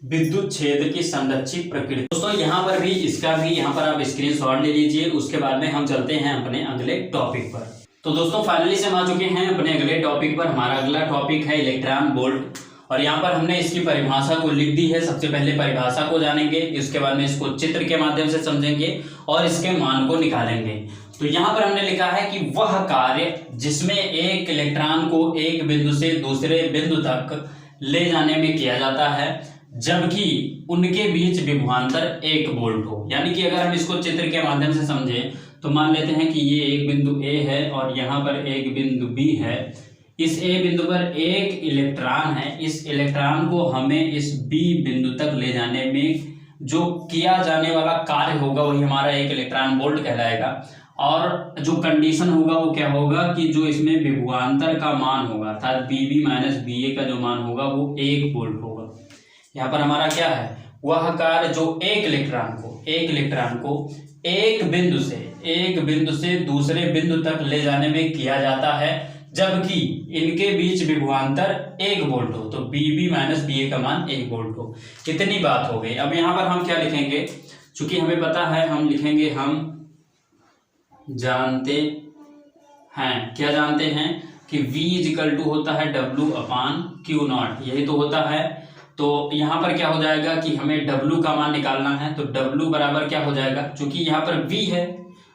विद्युत क्षेत्र की संरक्षित प्रकृति। दोस्तों यहाँ पर भी इसका भी यहाँ पर आप स्क्रीनशॉट ले लीजिए, उसके बाद में हम चलते हैं अपने अगले टॉपिक पर। तो दोस्तों फाइनली से हम आ चुके हैं अपने अगले टॉपिक पर। हमारा अगला टॉपिक है इलेक्ट्रॉन वोल्ट, और यहाँ पर हमने इसकी परिभाषा को लिख दी है। सबसे पहले परिभाषा को जानेंगे, उसके बाद में इसको चित्र के माध्यम से समझेंगे और इसके मान को निकालेंगे। तो यहाँ पर हमने लिखा है कि वह कार्य जिसमें एक इलेक्ट्रॉन को एक बिंदु से दूसरे बिंदु तक ले जाने में किया जाता है, जबकि उनके बीच विभवांतर 1 वोल्ट हो। यानी कि अगर हम इसको चित्र के माध्यम से समझें तो मान लेते हैं कि ये एक बिंदु A है और यहाँ पर एक बिंदु B है। इस A बिंदु पर एक इलेक्ट्रॉन है, इस इलेक्ट्रॉन को हमें इस B बिंदु तक ले जाने में जो किया जाने वाला कार्य होगा वही हमारा एक इलेक्ट्रॉन वोल्ट कहलाएगा। और जो कंडीशन होगा वो क्या होगा कि जो इसमें विभवांतर का मान होगा अर्थात बीबी माइनस बी ए का जो मान होगा वो 1 वोल्ट होगा। यहाँ पर हमारा क्या है, वह कार्य जो एक इलेक्ट्रॉन को एक बिंदु से दूसरे बिंदु तक ले जाने में किया जाता है, जबकि इनके बीच विभवांतर 1 वोल्ट हो, तो बीबी माइनस बी ए का मान 1 वोल्ट हो। इतनी बात हो गई। अब यहाँ पर हम क्या लिखेंगे, चूंकि हमें पता है, हम लिखेंगे हम जानते हैं, क्या जानते हैं कि V इजिकल टू होता है W अपान क्यू नॉट, यही तो होता है। तो यहाँ पर क्या हो जाएगा कि हमें W का मान निकालना है, तो W बराबर क्या हो जाएगा, चूंकि यहाँ पर V है,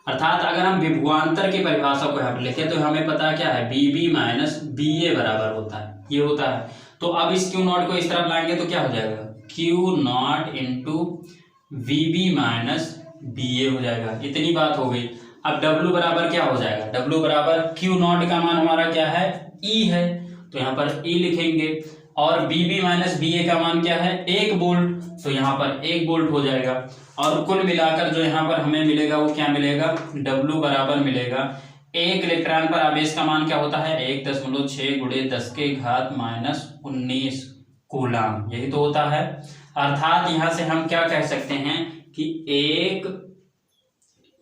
अर्थात अगर हम विभवांतर की परिभाषा को यहाँ पर लिखें तो हमें पता क्या है, BB माइनस BA बराबर होता है, ये होता है। तो अब इस क्यू नॉट को इस तरफ लाएंगे तो क्या हो जाएगा, Q not into VB minus BA हो जाएगा। इतनी बात हो गई। अब W बराबर क्या हो जाएगा, W बराबर क्यू नॉट का मान हमारा क्या है, E है, तो यहाँ पर E लिखेंगे, और BB माइनस BA का मान क्या है, 1 वोल्ट, तो यहाँ पर 1 वोल्ट हो जाएगा। और कुल मिलाकर जो यहाँ पर हमें मिलेगा वो क्या मिलेगा, W बराबर मिलेगा, एक इलेक्ट्रॉन पर आवेश का मान क्या होता है, 1.6 × 10⁻⁻19 कूलाम, यही तो होता है। अर्थात यहाँ से हम क्या कह सकते हैं कि एक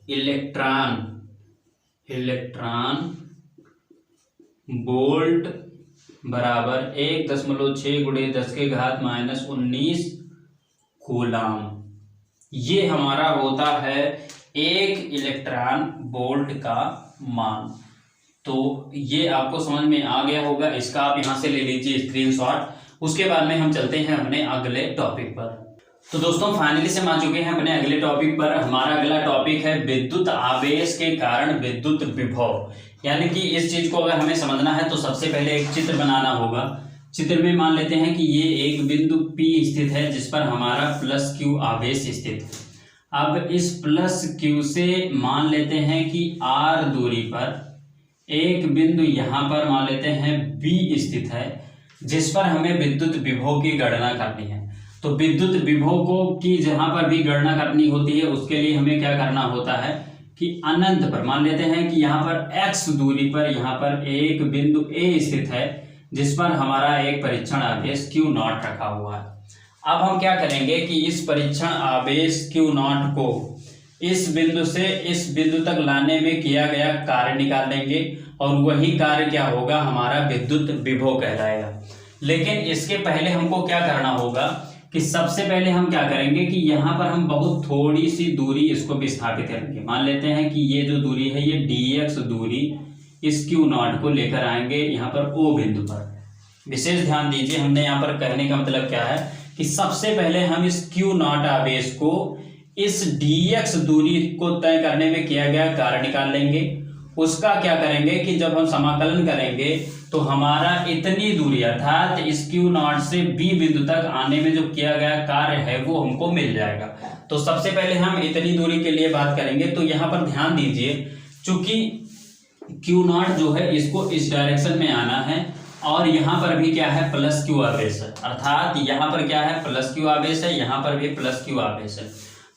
इलेक्ट्रॉन वोल्ट बराबर 1.6 × 10⁻⁻19 कूलाम, ये हमारा होता है एक इलेक्ट्रॉन वोल्ट का मान। तो ये आपको समझ में आ गया होगा, इसका आप यहां से ले लीजिए स्क्रीनशॉट। उसके बाद में हम चलते हैं अपने अगले टॉपिक पर। तो दोस्तों फाइनली से हम आ चुके हैं अपने अगले टॉपिक पर। हमारा अगला टॉपिक है विद्युत आवेश के कारण विद्युत विभव। यानी कि इस चीज को अगर हमें समझना है तो सबसे पहले एक चित्र बनाना होगा। चित्र में मान लेते हैं कि ये एक बिंदु P स्थित है जिस पर हमारा प्लस Q आवेश स्थित है। अब इस प्लस Q से मान लेते हैं कि R दूरी पर एक बिंदु यहाँ पर मान लेते हैं B स्थित है जिस पर हमें विद्युत विभव की गणना करनी है। तो विद्युत विभव को की जहां पर भी गणना करनी होती है उसके लिए हमें क्या करना होता है कि अनंत पर मान लेते हैं कि यहाँ पर x दूरी पर यहाँ पर एक बिंदु A स्थित है जिस पर हमारा एक परीक्षण आवेश Q नॉट रखा हुआ है। अब हम क्या करेंगे कि इस परीक्षण आवेश Q नॉट को इस बिंदु से इस बिंदु तक लाने में किया गया कार्य निकाल लेंगे और वही कार्य क्या होगा, हमारा विद्युत विभव कहलाएगा। लेकिन इसके पहले हमको क्या करना होगा कि सबसे पहले हम क्या करेंगे कि यहाँ पर हम बहुत थोड़ी सी दूरी इसको विस्थापित करेंगे। मान लेते हैं कि ये जो दूरी है ये dx दूरी इस Q नॉट को लेकर आएंगे यहाँ पर O बिंदु पर। विशेष ध्यान दीजिए, हमने यहाँ पर कहने का मतलब क्या है कि सबसे पहले हम इस Q नॉट आवेश को इस dx दूरी को तय करने में किया गया कार्य निकाल लेंगे। उसका क्या करेंगे कि जब हम समाकलन करेंगे तो हमारा इतनी दूरी अर्थात इस Q नॉट से B बिंदु तक आने में जो किया गया कार्य है वो हमको मिल जाएगा। तो सबसे पहले हम इतनी दूरी के लिए बात करेंगे। तो यहाँ पर ध्यान दीजिए, चूंकि Q नॉट जो है इसको इस डायरेक्शन में आना है और यहाँ पर भी क्या है, प्लस Q आवेश है, अर्थात यहाँ पर क्या है, प्लस Q आवेश है, यहाँ पर भी प्लस Q आवेश है।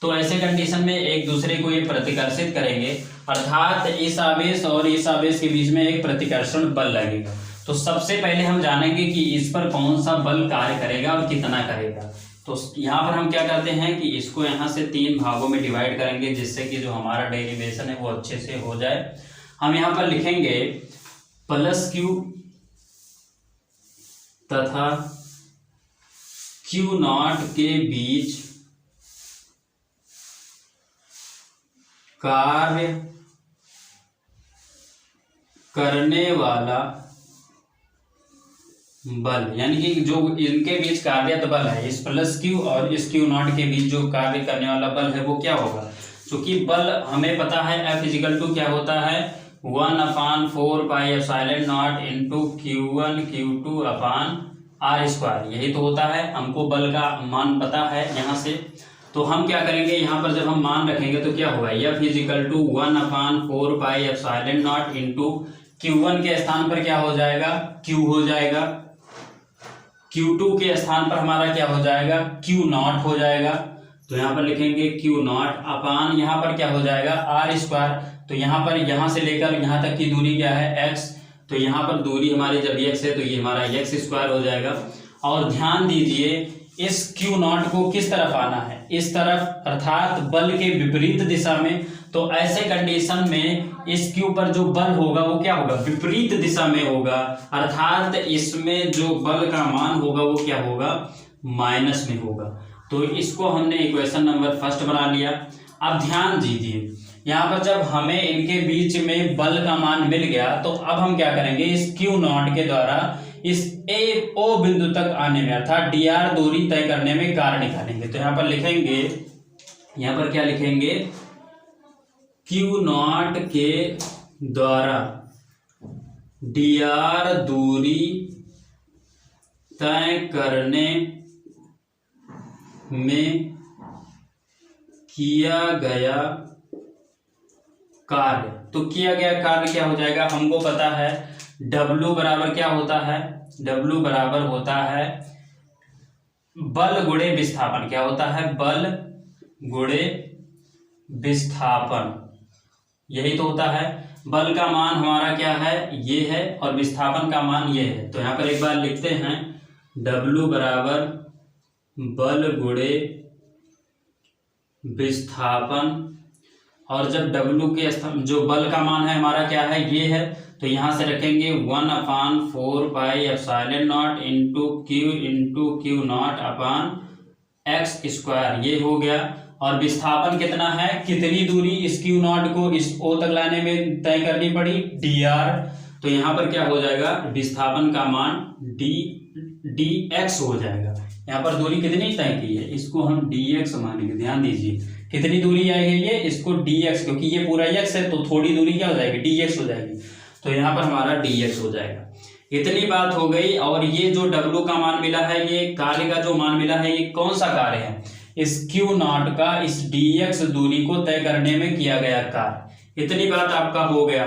तो ऐसे कंडीशन में एक दूसरे को ये प्रतिकर्षित करेंगे, अर्थात इस आवेश और इस आवेश के बीच में एक प्रतिकर्षण बल लगेगा। तो सबसे पहले हम जानेंगे कि इस पर कौन सा बल कार्य करेगा और कितना करेगा। तो यहाँ पर हम क्या करते हैं कि इसको यहाँ से 3 भागों में डिवाइड करेंगे जिससे कि जो हमारा डेरिवेशन है वो अच्छे से हो जाए। हम यहाँ पर लिखेंगे प्लस Q तथा Q नॉट के बीच कार्य करने वाला बल, यानी कि जो इनके बीच कार्यरत बल है, इस प्लस Q और इस Q नॉट के बीच जो कार्य करने वाला बल है वो क्या होगा। क्योंकि बल हमें पता है F इजिकल टू क्या होता है, 1/4πε0 इंटू Q1 Q2 अपान R², यही तो होता है। हमको बल का मान पता है यहाँ से। तो हम क्या करेंगे, यहाँ पर जब हम मान रखेंगे तो क्या होगा, F is equal to 1/4πε0 into Q1 के स्थान पर क्या हो जाएगा, Q हो जाएगा, Q2 के स्थान पर हमारा क्या हो जाएगा, Q नॉट हो जाएगा। तो यहाँ पर लिखेंगे क्यू नॉट अपान यहाँ पर क्या हो जाएगा आर स्क्वायर। तो यहाँ पर यहाँ से लेकर यहाँ तक की दूरी क्या है x, तो यहाँ पर दूरी हमारी जब x है तो ये हमारा x स्क्वायर हो जाएगा। और ध्यान दीजिए इस क्यू नॉट को किस तरफ आना है, इस तरफ, अर्थात बल के विपरीत दिशा में। तो ऐसे कंडीशन में इस क्यू पर जो बल होगा वो क्या होगा, विपरीत दिशा में होगा, अर्थात इसमें जो बल का मान होगा वो क्या होगा, माइनस में होगा। तो इसको हमने इक्वेशन नंबर फर्स्ट बना लिया। अब ध्यान दीजिए यहाँ पर जब हमें इनके बीच में बल का मान मिल गया तो अब हम क्या करेंगे, इस क्यू नॉट के द्वारा इस ए ओ बिंदु तक आने में अर्थात डी आर दूरी तय करने में कार्य निकालेंगे। तो यहाँ पर लिखेंगे, यहाँ पर क्या लिखेंगे, क्यू नॉट के द्वारा डी आर दूरी तय करने में किया गया कार्य। तो किया गया कार्य क्या हो जाएगा, हमको पता है W बराबर क्या होता है, W बराबर होता है बल गुणे विस्थापन। क्या होता है, बल गुणे विस्थापन, यही तो होता है। बल का मान हमारा क्या है, ये है, और विस्थापन का मान ये है। तो यहाँ पर एक बार लिखते हैं W बराबर बल गुणे विस्थापन, और जब W के जो बल का मान है हमारा क्या है, ये है, तो यहाँ से रखेंगे 1/4πε0 into q naught upon x square, ये हो गया। और विस्थापन कितना है, कितनी दूरी इस क्यू नॉट को इस ओ तक लाने में तय करनी पड़ी, डी आर। तो यहाँ पर क्या हो जाएगा, विस्थापन का मान डी एक्स हो जाएगा। यहाँ पर दूरी कितनी तय की है, इसको हम डी एक्स मानेंगे। ध्यान दीजिए कितनी दूरी आएगी ये, इसको डी एक्स, क्योंकि ये पूरा एक्स है तो थोड़ी दूरी क्या हो जाएगी, डी एक्स हो जाएगी। तो यहाँ पर हमारा डी एक्स हो जाएगा। इतनी बात हो गई। और ये जो W का मान मिला है, ये कार्य का जो मान मिला है, ये कौन सा कार्य है, इस क्यू नॉट का इस डी एक्स दूरी को तय करने में किया गया कार्य। इतनी बात आपका हो गया।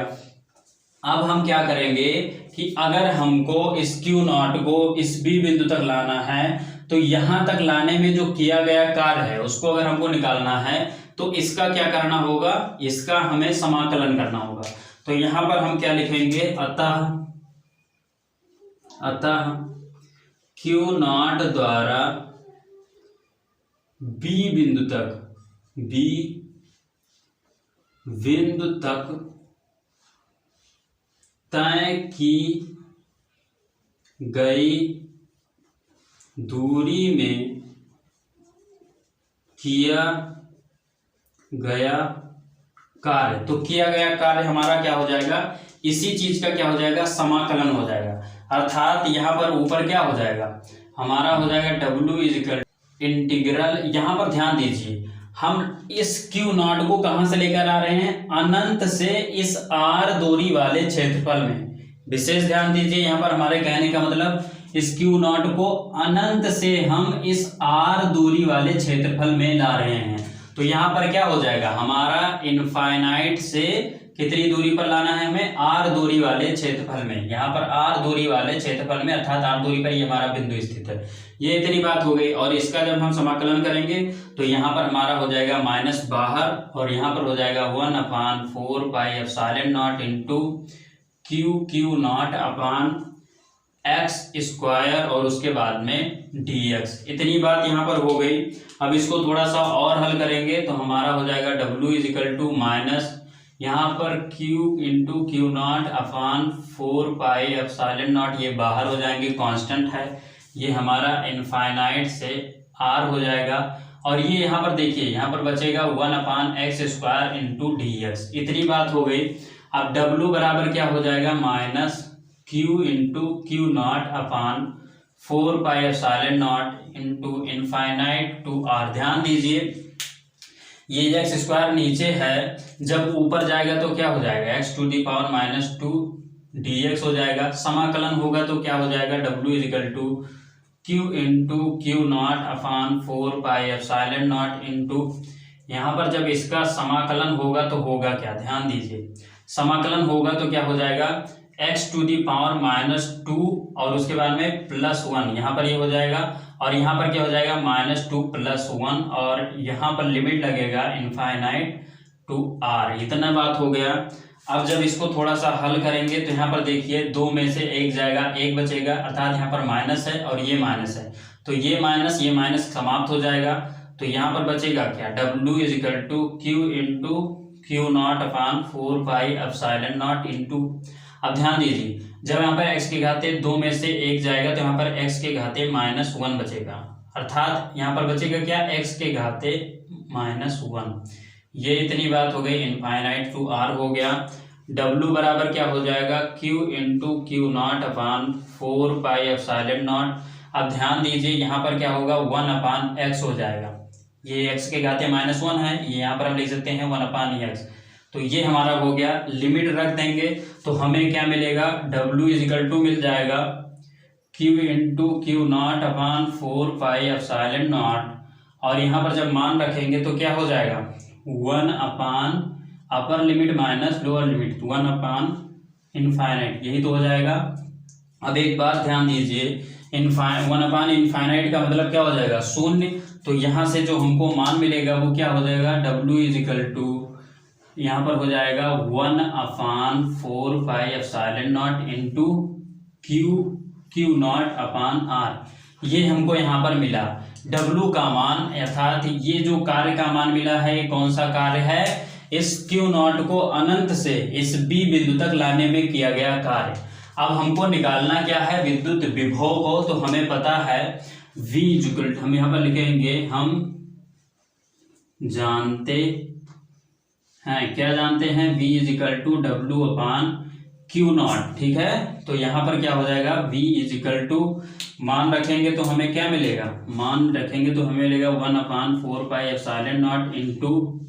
अब हम क्या करेंगे कि अगर हमको इस क्यू नॉट को इस बी बिंदु तक लाना है तो यहां तक लाने में जो किया गया कार्य है उसको अगर हमको निकालना है तो इसका क्या करना होगा, इसका हमें समाकलन करना होगा। तो यहां पर हम क्या लिखेंगे, अतः क्यू नॉट द्वारा बी बिंदु तक तय की गई दूरी में किया गया कार्य। तो किया गया कार्य हमारा क्या हो जाएगा, इसी चीज का क्या हो जाएगा, समाकलन हो जाएगा। अर्थात यहाँ पर ऊपर क्या हो जाएगा, हमारा हो जाएगा W इजिकल इंटीग्रल। यहाँ पर ध्यान दीजिए हम इस क्यू नॉट को कहां से लेकर आ रहे हैं, अनंत से इस R दूरी वाले क्षेत्रफल में। विशेष ध्यान दीजिए, यहाँ पर हमारे कहने का मतलब इस क्यू नॉट को अनंत से हम इस R दूरी वाले क्षेत्रफल में ला रहे हैं। तो यहाँ पर क्या हो जाएगा, हमारा इनफाइनाइट से कितनी दूरी पर लाना है हमें, R दूरी वाले क्षेत्रफल में। यहाँ पर R दूरी वाले क्षेत्रफल में, अर्थात R दूरी पर ये हमारा बिंदु स्थित है। ये इतनी बात हो गई। और इसका जब हम समाकलन करेंगे तो यहाँ पर हमारा हो जाएगा माइनस बाहर, और यहाँ पर हो जाएगा 1/4πε0 into q naught upon x square, और उसके बाद में dx। इतनी बात यहाँ पर हो गई। अब इसको थोड़ा सा और हल करेंगे तो हमारा हो जाएगा W इजिकल टू माइनस यहाँ पर Q into q naught upon 4πε0, ये बाहर हो जाएंगे, कांस्टेंट है, ये हमारा इनफाइनाइट से R हो जाएगा। और ये यहाँ पर देखिए, यहाँ पर बचेगा 1/x² इंटू dx। इतनी बात हो गई। अब W बराबर क्या हो जाएगा, minus Q into q naught upon 4πε0 into infinite to R। ध्यान दीजिए ये x² नीचे है, जब ऊपर जाएगा तो क्या हो जाएगा, x⁻⁻2 dx हो जाएगा। समाकलन होगा तो क्या हो जाएगा, W is equal to Q into q naught upon 4πε0 into, यहाँ पर जब इसका समाकलन होगा तो होगा क्या, ध्यान दीजिए, समाकलन होगा तो क्या हो जाएगा, x⁻⁻2 और उसके बाद में +1, यहाँ पर ये हो जाएगा। और यहाँ पर क्या हो जाएगा -2 + 1 और यहाँ पर लिमिट लगेगा इनफाइनाइट टू r। इतना बात हो गया। अब जब इसको थोड़ा सा हल करेंगे तो यहाँ पर देखिए 2 में से 1 जाएगा, 1 बचेगा, अर्थात यहाँ पर माइनस है और ये माइनस है, तो ये माइनस समाप्त हो जाएगा। तो यहाँ पर बचेगा क्या, W = Q into Q0/4πε0 into. अब ध्यान दीजिए, जब यहाँ पर x के घाते 2 में से 1 जाएगा तो यहाँ पर x के घाते -1 बचेगा, अर्थात यहाँ पर बचेगा क्या, x के घाते -1। ये इतनी बात हो गई, इनफाइनाइट टू r हो गया। W बराबर क्या हो जाएगा, Q इंटू Q0/4πε0। अब ध्यान दीजिए यहाँ पर क्या होगा, 1/x हो जाएगा। ये x के घाते -1 है, ये यहाँ पर हम लिख सकते हैं 1/x। तो ये हमारा हो गया। लिमिट रख देंगे तो हमें क्या मिलेगा, W = मिल जाएगा Q इंटू Q0/4πε0 और यहाँ पर जब मान रखेंगे तो क्या हो जाएगा, 1/ upper limit minus lower limit infinite, यही तो हो जाएगा। अब एक बात ध्यान दीजिए, 1/इनफाइनाइट का मतलब क्या हो जाएगा, 0। तो यहाँ से जो हमको मान मिलेगा वो क्या हो जाएगा, W = यहाँ पर हो जाएगा 1/4πε0 इंटू Q0/r। ये हमको यहाँ पर मिला W का मान, अर्थात ये जो कार्य का मान मिला है ये कौन सा कार्य है, इस Q0 को अनंत से इस B बिंदु तक लाने में किया गया कार्य। अब हमको निकालना क्या है, विद्युत विभव को। तो हमें पता है V = हम यहाँ पर लिखेंगे, हम जानते हैं, क्या जानते हैं, V = W/Q0, ठीक है। तो यहाँ पर क्या हो जाएगा, V = मान रखेंगे तो हमें क्या मिलेगा, मान रखेंगे तो हमें मिलेगा 1/4πε0 इंटू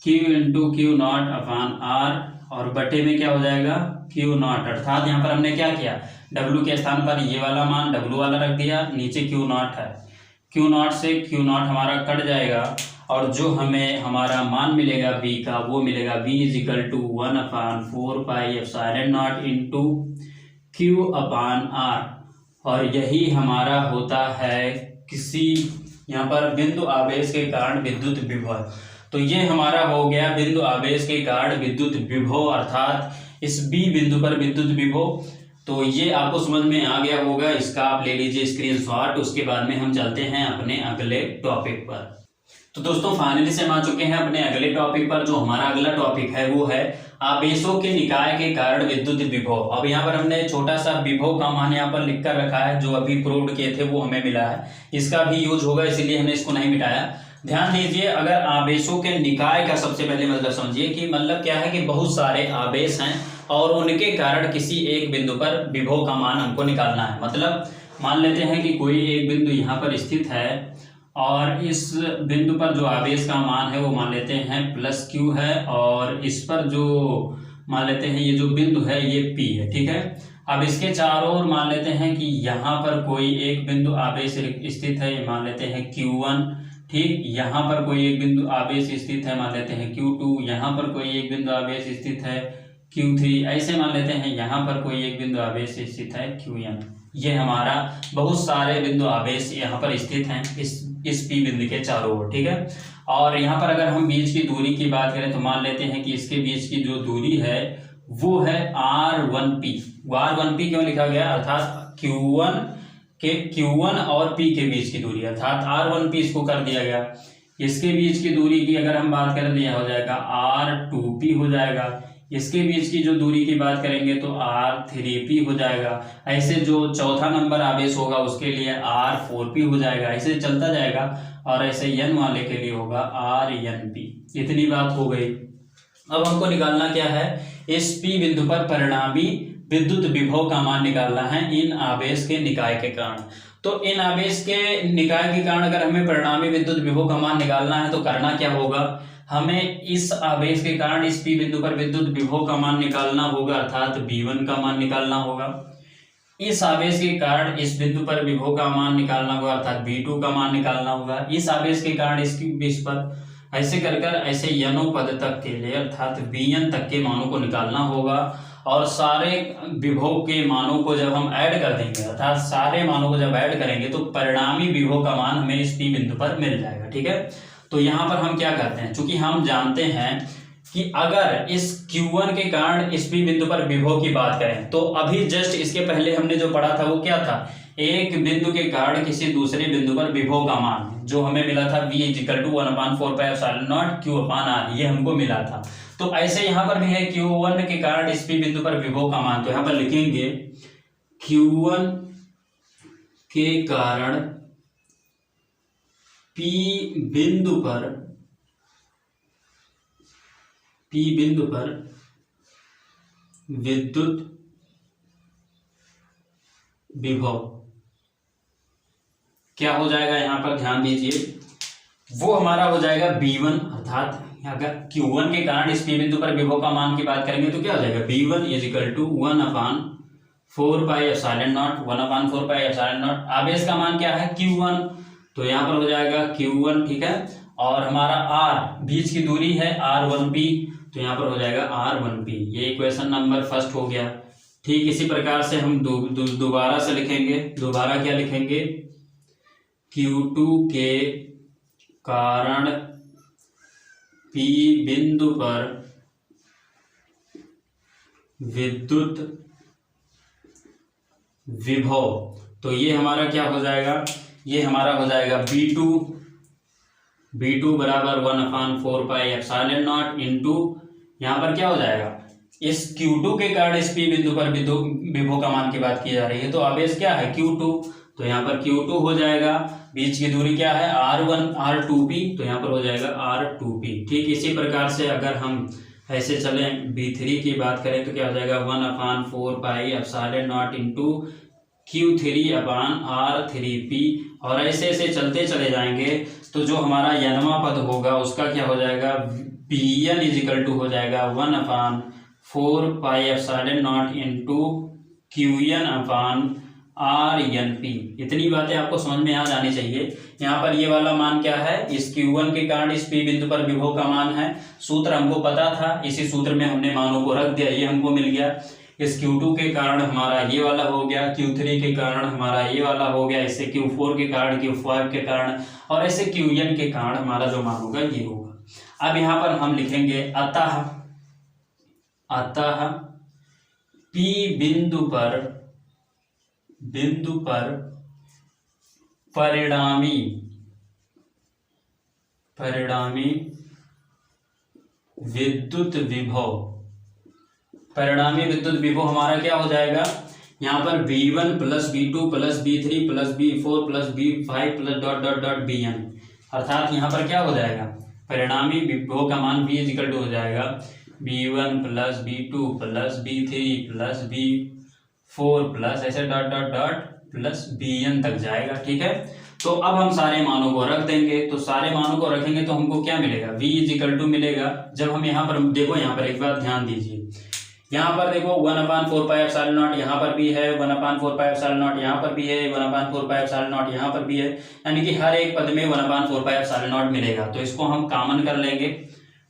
Q इंटू Q0/r और बटे में क्या हो जाएगा, Q0। अर्थात यहाँ पर हमने क्या किया, W के स्थान पर ये वाला मान W वाला रख दिया, नीचे Q0 है, Q0 से Q0 हमारा कट जाएगा और जो हमें हमारा मान मिलेगा V का, वो मिलेगा V = 1/4πε0 इंटू Q/r। और यही हमारा होता है किसी यहाँ पर बिंदु आवेश के कारण विद्युत विभव। तो ये हमारा हो गया बिंदु आवेश के कारण विद्युत विभव, अर्थात इस B बिंदु पर विद्युत विभव। तो ये आपको समझ में आ गया होगा, इसका आप ले लीजिए स्क्रीनशॉट। उसके बाद में हम चलते हैं अपने अगले टॉपिक पर। तो दोस्तों फाइनली से हम आ चुके हैं अपने अगले टॉपिक पर। जो हमारा अगला टॉपिक है वो है आवेशों के निकाय के कारण विद्युत विभव। अब यहाँ पर हमने छोटा सा विभव का मान यहाँ पर लिख कर रखा है, जो अभी प्रूव किए थे वो हमें मिला है, इसका भी यूज होगा, इसीलिए हमने इसको नहीं मिटाया। ध्यान दीजिए, अगर आवेशों के निकाय का सबसे पहले मतलब समझिए कि मतलब क्या है कि बहुत सारे आवेश हैं और उनके कारण किसी एक बिंदु पर विभव का मान हमको निकालना है। मतलब मान लेते हैं कि कोई एक बिंदु यहाँ पर स्थित है और इस बिंदु पर जो आवेश का मान है वो मान लेते हैं +Q है और इस पर जो मान लेते हैं ये जो बिंदु है ये P है, ठीक है। अब इसके चारों ओर मान लेते हैं कि यहाँ पर कोई एक बिंदु आवेश स्थित है, ये मान लेते हैं Q1, ठीक। यहाँ पर कोई एक बिंदु आवेश स्थित है, मान लेते हैं Q2। यहाँ पर कोई एक बिंदु आवेश स्थित है Q3, ऐसे मान लेते हैं यहाँ पर कोई एक बिंदु आवेश स्थित है Qn। ये हमारा बहुत सारे बिंदु आवेश यहाँ पर स्थित हैं इस P बिंदु के चारों ओर, ठीक है। और यहाँ पर अगर हम बीच की दूरी की बात करें तो मान लेते हैं कि इसके बीच की जो दूरी है वो है R1P। R1P क्यों लिखा गया, अर्थात Q1 और P के बीच की दूरी, अर्थात R1P इसको कर दिया गया। इसके बीच की दूरी की अगर हम बात करें तो यह हो जाएगा R2P हो जाएगा। इसके बीच की जो दूरी की बात करेंगे तो R3P हो जाएगा। ऐसे जो चौथा नंबर आवेश होगा उसके लिए R4P हो जाएगा, ऐसे चलता जाएगा। और ऐसे n वाले के लिए होगा RNP। इतनी बात हो गई। अब हमको निकालना क्या है, इस P बिंदु पर परिणामी विद्युत विभव का मान निकालना है इन आवेश के निकाय के कारण। तो इन आवेश के निकाय के कारण अगर हमें परिणामी विद्युत विभव का मान निकालना है तो करना क्या होगा, हमें इस आवेश के कारण इस P बिंदु पर विद्युत विभव का मान निकालना होगा, अर्थात V1 का मान निकालना होगा। इस आवेश के कारण इस बिंदु पर विभव का मान निकालना होगा, अर्थात V2 का मान निकालना होगा। इस आवेश के कारण इसकी बीच पर ऐसे कर ऐसे नों पद तक के लिए अर्थात Vn तक के मानों को निकालना होगा। और सारे विभव के मानों को जब हम ऐड कर देंगे, अर्थात सारे मानों को जब ऐड करेंगे तो परिणामी विभव का मान हमें इस P बिंदु पर मिल जाएगा। ठीक है, तो यहाँ पर हम क्या करते हैं, चूंकि हम जानते हैं कि अगर इस Q1 के कारण इस P बिंदु पर विभव की बात करें तो अभी जस्ट इसके पहले हमने जो पढ़ा था वो क्या था, एक बिंदु के कारण किसी दूसरे बिंदु पर विभव का मान जो हमें मिला था V = 1/4πε0 Q/r, ये हमको मिला था। तो ऐसे यहाँ पर भी है Q1 के कारण इस P बिंदु पर विभव का मान, तो यहाँ पर लिखेंगे Q1 के कारण P बिंदु पर विद्युत विभव क्या हो जाएगा, यहाँ पर ध्यान दीजिए, वो हमारा हो जाएगा V1, अर्थात अगर Q1 के कारण इस P बिंदु पर विभव का मान की बात करेंगे तो क्या हो जाएगा, V1 = 1/4πε0 आवेश का मान क्या है Q1, तो यहाँ पर हो जाएगा Q1। ठीक है, और हमारा R बीच की दूरी है R1P, तो यहाँ पर हो जाएगा R1P। ये इक्वेशन नंबर फर्स्ट हो गया। ठीक इसी प्रकार से हम दोबारा से लिखेंगे, दोबारा क्या लिखेंगे, Q2 के कारण P बिंदु पर विद्युत विभव, तो ये हमारा क्या हो जाएगा, ये हमारा हो जाएगा V2 बराबर 1/4πε0 इंटू, यहाँ पर क्या हो जाएगा, इस Q2 के कारण इस P बिंदु पर विभव का मान की बात की जा रही है, तो आवेश क्या है Q2, तो यहाँ पर Q2 हो जाएगा, बीच की दूरी क्या है R2P, तो यहाँ पर हो जाएगा R2P। ठीक इसी प्रकार से अगर हम ऐसे चलें V3 की बात करें तो क्या हो जाएगा 1/4πε0 इंटू Q3/R3P, और ऐसे ऐसे चलते चले जाएंगे तो जो हमारा यनवा पद होगा उसका क्या हो जाएगा, Pn = हो जाएगा 1/4πε0 इंटू Qn/Rnp। इतनी बातें आपको समझ में आ जानी चाहिए। यहाँ पर ये वाला मान क्या है, इस Q1 के कारण इस P बिंदु पर विभव का मान है, सूत्र हमको पता था, इसी सूत्र में हमने मानों को रख दिया, ये हमको मिल गया। इस Q2 के कारण हमारा ये वाला हो गया, Q3 के कारण हमारा ये वाला हो गया, इससे Q4 के कारण, Q5 के कारण, और ऐसे Qn के कारण हमारा जो मान होगा ये होगा। अब यहाँ पर हम लिखेंगे अतः P बिंदु पर परिणामी विद्युत विभव हमारा क्या हो जाएगा, यहाँ पर V1 + V2 + V3 + V4 + V5 + ... Bn, अर्थात यहाँ पर क्या हो जाएगा, परिणामी विभव का मान V = हो जाएगा V1 + V2 + V3 + V4 + ऐसे ... Bn तक जाएगा। ठीक है, तो अब हम सारे मानों को रख देंगे, तो सारे मानों को रखेंगे तो हमको क्या मिलेगा, V = मिलेगा। जब हम यहाँ पर देखो, यहाँ पर एक बात ध्यान दीजिए, यहाँ पर देखो 1/4πε0 यहाँ पर भी है, 1/4πε0 यहाँ पर भी है, 1/4πε0 यहाँ पर भी है, यानी कि हर एक पद में 1/4πε0 मिलेगा। तो इसको हम कॉमन कर लेंगे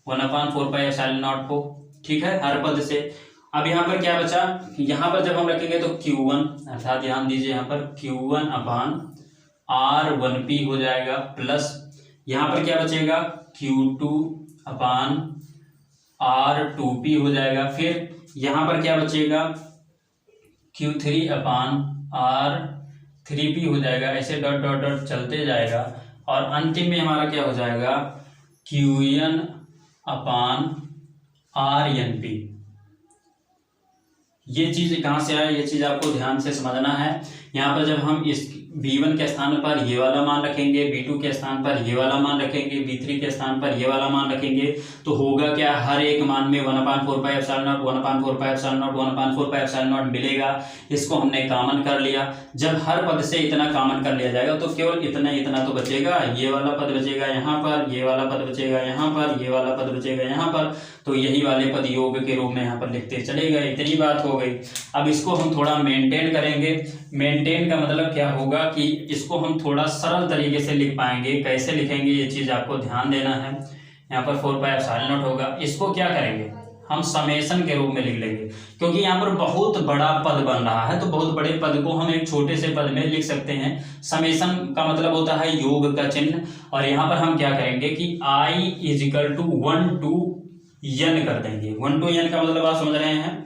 1/4πε0 को। ठीक है, हर पद से। अब यहाँ पर क्या बचा, यहाँ पर जब हम रखेंगे तो Q1, अर्थात ध्यान दीजिए यहाँ पर Q1/R1P हो जाएगा, प्लस यहाँ पर क्या बचेगा Q2/R2P हो जाएगा, फिर यहाँ पर क्या बचेगा Q3/R3P हो जाएगा, ऐसे ... चलते जाएगा, और अंतिम में हमारा क्या हो जाएगा Qn/Rnp। ये चीज कहाँ से आया, ये चीज आपको ध्यान से समझना है। यहाँ पर जब हम इस V1 के स्थान पर ये वाला मान रखेंगे, V2 के स्थान पर ये वाला मान रखेंगे, V3 के स्थान पर ये वाला मान रखेंगे, तो होगा क्या, हर एक मान में 1/4πε0 मिलेगा। इसको हमने कॉमन कर लिया। जब हर पद से इतना कॉमन कर लिया जाएगा तो केवल इतना तो बचेगा, ये वाला पद बचेगा यहाँ पर, ये वाला पद बचेगा यहाँ पर, ये वाला पद बचेगा यहाँ पर, तो यही वाले पद योग के रूप में यहाँ पर लिखते चले गए। इतनी बात हो गई। अब इसको हम थोड़ा मेंटेन करेंगे। मेंटेन का मतलब क्या होगा कि इसको हम थोड़ा सरल तरीके से लिख पाएंगे। कैसे लिखेंगे ये चीज आपको ध्यान देना है। यहाँ पर 4πε0 होगा। इसको क्या करेंगे हम समेशन के रूप में लिख लेंगे, क्योंकि यहाँ पर बहुत बड़ा पद बन रहा है, तो बहुत बड़े पद को हम एक छोटे से पद में लिख सकते हैं। समेशन का मतलब होता है योग का चिन्ह, और यहाँ पर हम क्या करेंगे कि i is equal to 1 to n कर देंगे। 1 to n का मतलब आप समझ रहे हैं,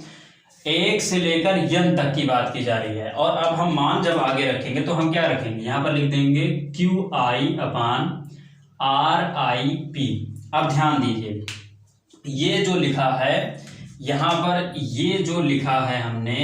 एक से लेकर n तक की बात की जा रही है। और अब हम मान जब आगे रखेंगे तो हम क्या रखेंगे, यहाँ पर लिख देंगे QI अपान RIP। अब ध्यान दीजिए, ये जो लिखा है यहाँ पर, ये जो लिखा है हमने,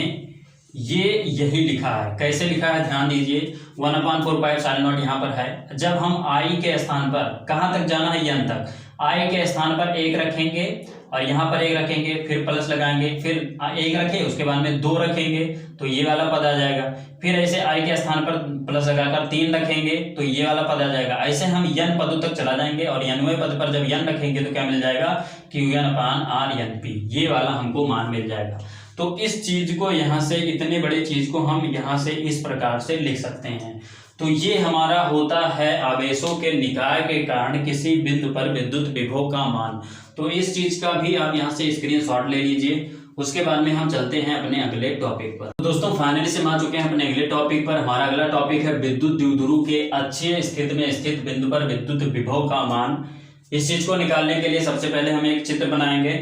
ये यही लिखा है। कैसे लिखा है ध्यान दीजिए, 1/4πε0 यहाँ पर है। जब हम i के स्थान पर, कहाँ तक जाना है, n तक, i के स्थान पर 1 रखेंगे और यहाँ पर 1 रखेंगे, फिर प्लस लगाएंगे, फिर 1 रखे, उसके बाद में 2 रखेंगे तो ये वाला पद आ जाएगा। फिर ऐसे i के स्थान पर प्लस लगाकर 3 रखेंगे तो ये वाला पद आ जाएगा। ऐसे हम n पदों तक चला जाएंगे और nवें पद पर जब n रखेंगे तो क्या मिल जाएगा, QN अपान RNP, ये वाला हमको मान मिल जाएगा। तो इस चीज को यहाँ से, इतने बड़े चीज को हम यहाँ से इस प्रकार से लिख सकते हैं। तो ये हमारा होता है आवेशों के निकाय के कारण किसी बिंदु पर विद्युत विभव का मान। तो इस चीज का भी आप यहाँ से स्क्रीनशॉट ले लीजिए। उसके बाद में हम चलते हैं अपने अगले टॉपिक पर। तो दोस्तों फाइनली से आ चुके हैं अपने अगले टॉपिक पर। हमारा अगला टॉपिक है विद्युत द्विध्रुव के अक्षीय स्थिति में स्थित बिंदु पर विद्युत विभव का मान। इस चीज को निकालने के लिए सबसे पहले हम एक चित्र बनाएंगे।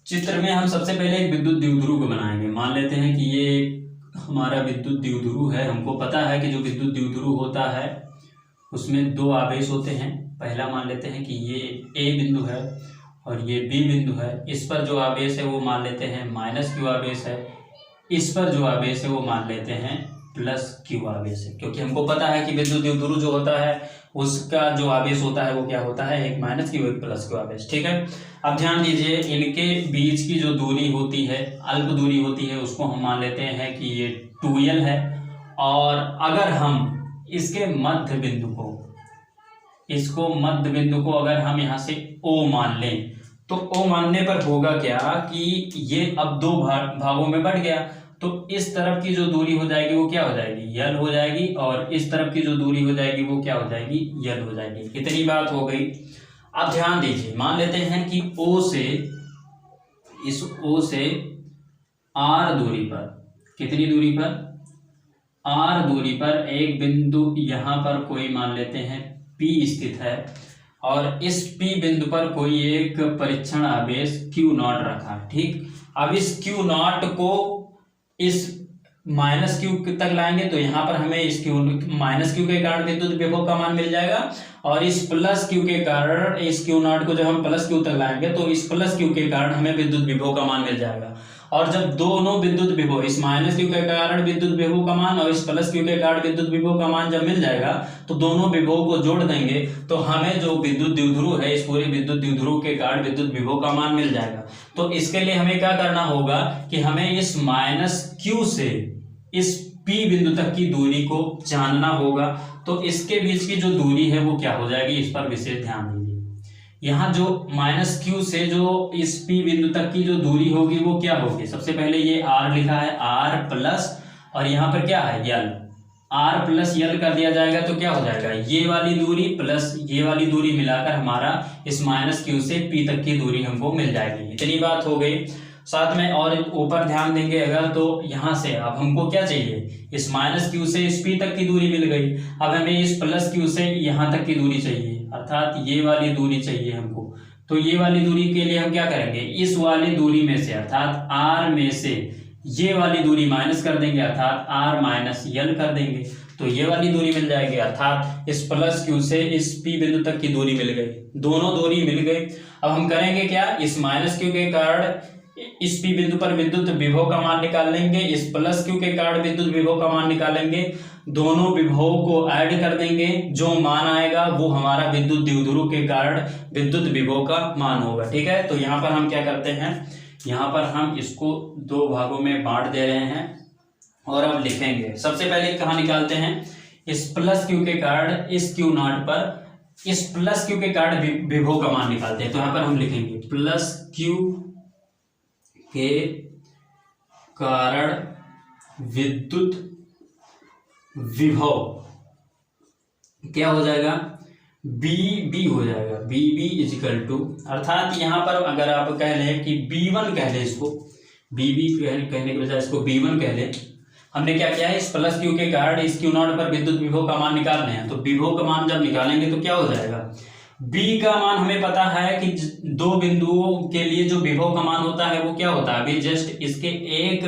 चित्र में हम सबसे पहले एक विद्युत द्विध्रुव को बनाएंगे। मान लेते हैं कि ये हमारा विद्युत द्विध्रुव है। हमको पता है कि जो विद्युत द्विध्रुव होता है उसमें 2 आवेश होते हैं। पहला मान लेते हैं कि ये A बिंदु है और ये B बिंदु है। इस पर जो आवेश है वो मान लेते हैं -Q आवेश है। इस पर जो आवेश है वो मान लेते हैं +Q आवेश है, क्योंकि हमको पता है कि विद्युत द्विध्रुव जो होता है उसका जो आवेश होता है वो क्या होता है, एक -Q एक +Q आवेश। ठीक है, अब ध्यान दीजिए, इनके बीच की जो दूरी होती है, अल्प दूरी होती है, उसको हम मान लेते हैं कि ये 2L है। और अगर हम इसके मध्य बिंदु को अगर हम यहाँ से O मान लें तो O मानने पर होगा क्या कि ये अब 2 भागों में बढ़ गया। तो इस तरफ की जो दूरी हो जाएगी वो क्या हो जाएगी, L हो जाएगी, और इस तरफ की जो दूरी हो जाएगी वो क्या हो जाएगी, L हो जाएगी। इतनी बात हो गई। अब ध्यान दीजिए, मान लेते हैं कि O से R दूरी पर, कितनी दूरी पर, R दूरी पर एक बिंदु यहाँ पर कोई मान लेते हैं P स्थित है, और इस P बिंदु पर कोई एक परीक्षण आवेश Q0 रखा। ठीक, अब इस Q0 को इस -Q तक लाएंगे तो यहाँ पर हमें इस -Q के कारण विद्युत विभव का मान मिल जाएगा, और इस +Q के कारण इस Q0 को जब हम +Q तक लाएंगे तो इस +Q के कारण हमें विद्युत विभव का मान मिल जाएगा। और जब दोनों विद्युत विभव, इस -Q के कारण विद्युत विभव का मान और इस +Q के कारण विद्युत विभव का मान जब मिल जाएगा तो दोनों विभव को जोड़ देंगे तो हमें जो विद्युत द्विध्रुव है, इस पूरे विद्युत द्विध्रुव के कारण विद्युत विभव का मान मिल जाएगा। तो इसके लिए हमें क्या करना होगा कि हमें इस -Q से इस P बिंदु तक की दूरी को जानना होगा। तो इसके बीच की जो दूरी है वो क्या हो जाएगी, इस पर विशेष ध्यान दीजिए। यहाँ जो -Q से जो इस P बिंदु तक की जो दूरी होगी वो क्या होगी, सबसे पहले ये R लिखा है, R प्लस, और यहाँ पर क्या है L, R प्लस L कर दिया जाएगा तो क्या हो जाएगा, ये वाली दूरी प्लस ये वाली दूरी मिलाकर हमारा इस -Q से P तक की दूरी हमको मिल जाएगी। इतनी बात हो गई। साथ में और ऊपर ध्यान देंगे अगर, तो यहाँ से अब हमको क्या चाहिए, इस -Q से इस P तक की दूरी मिल गई। अब हमें इस +Q से यहाँ तक की दूरी चाहिए, अर्थात ये वाली दूरी चाहिए हमको। तो ये वाली दूरी के लिए हम क्या करेंगे, इस वाली दूरी में से अर्थात R में से ये वाली दूरी माइनस कर देंगे, अर्थात R - L कर देंगे तो ये वाली दूरी मिल जाएगी, अर्थात इस +Q से इस P बिंदु तक की दूरी मिल गई, दोनों दूरी मिल गई। अब हम करेंगे क्या, इस -Q के कारण इस P बिंदु पर विद्युत विभव का मान निकाल लेंगे, इस +Q के कारण विद्युत विभव का मान निकालेंगे, दोनों विभवों को ऐड कर देंगे, जो मान आएगा वो हमारा विद्युत द्विध्रुव के कारण विद्युत विभव का मान होगा। ठीक है, तो यहाँ पर हम क्या करते हैं, यहाँ पर हम इसको 2 भागों में बांट दे रहे हैं और अब लिखेंगे। सबसे पहले कहाँ निकालते हैं, इस +Q के कारण इस Q0 पर इस +Q के कारण विभव का मान निकालते हैं। तो यहाँ पर हम लिखेंगे +Q के कारण विद्युत विभव क्या हो जाएगा, बी हो जाएगा, बी इजिकल टू, अर्थात यहाँ पर अगर आप कह लें कि B1 कह लें इसको, बी कहने के बजाय इसको B1 कह लें। हमने क्या किया है, इस प्लस क्यू के कारण इस क्यू नॉट पर विद्युत विभव का मान निकालने हैं। तो विभव का मान जब निकालेंगे तो क्या हो जाएगा, बी का मान हमें पता है कि दो बिंदुओं के लिए जो विभव का मान होता है वो क्या होता है। अभी जस्ट इसके एक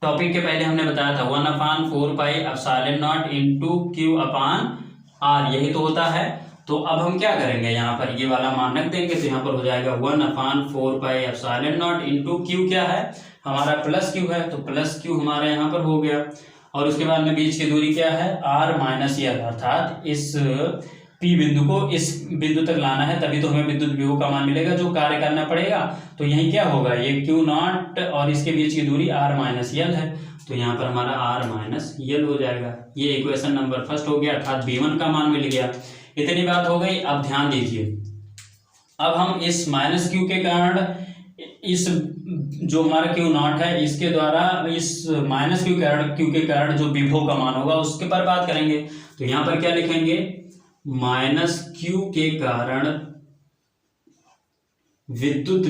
टॉपिक के पहले हमने बताया था 1/4 pi epsilon not into q upon r, यही तो होता है। तो अब हम क्या करेंगे, यहाँ पर ये वाला मान रख देंगे, तो यहाँ पर हो जाएगा 1/4 pi epsilon not into Q क्या है हमारा प्लस क्यू है, तो प्लस क्यू हमारा यहाँ पर हो गया। और उसके बाद में बीच की दूरी क्या है, आर माइनस एल, अर्थात इस पी बिंदु को इस बिंदु तक लाना है, तभी तो हमें विद्युत विभव का मान मिलेगा, जो कार्य करना पड़ेगा। तो यही क्या होगा, ये क्यू नॉट और इसके बीच की दूरी आर माइनस एल है, तो यहाँ पर हमारा आर माइनस एल हो जाएगा। ये इक्वेशन नंबर फर्स्ट हो गया, अर्थात B1 का मान मिल गया। इतनी बात हो गई। अब ध्यान दीजिए, अब हम इस माइनस क्यू के कारण इस जो हमारा क्यू नॉट है इसके द्वारा इस माइनस क्यू के कारण जो विभव का मान होगा उसके पर बात करेंगे। तो यहाँ पर क्या लिखेंगे, माइनस क्यू के कारण विद्युत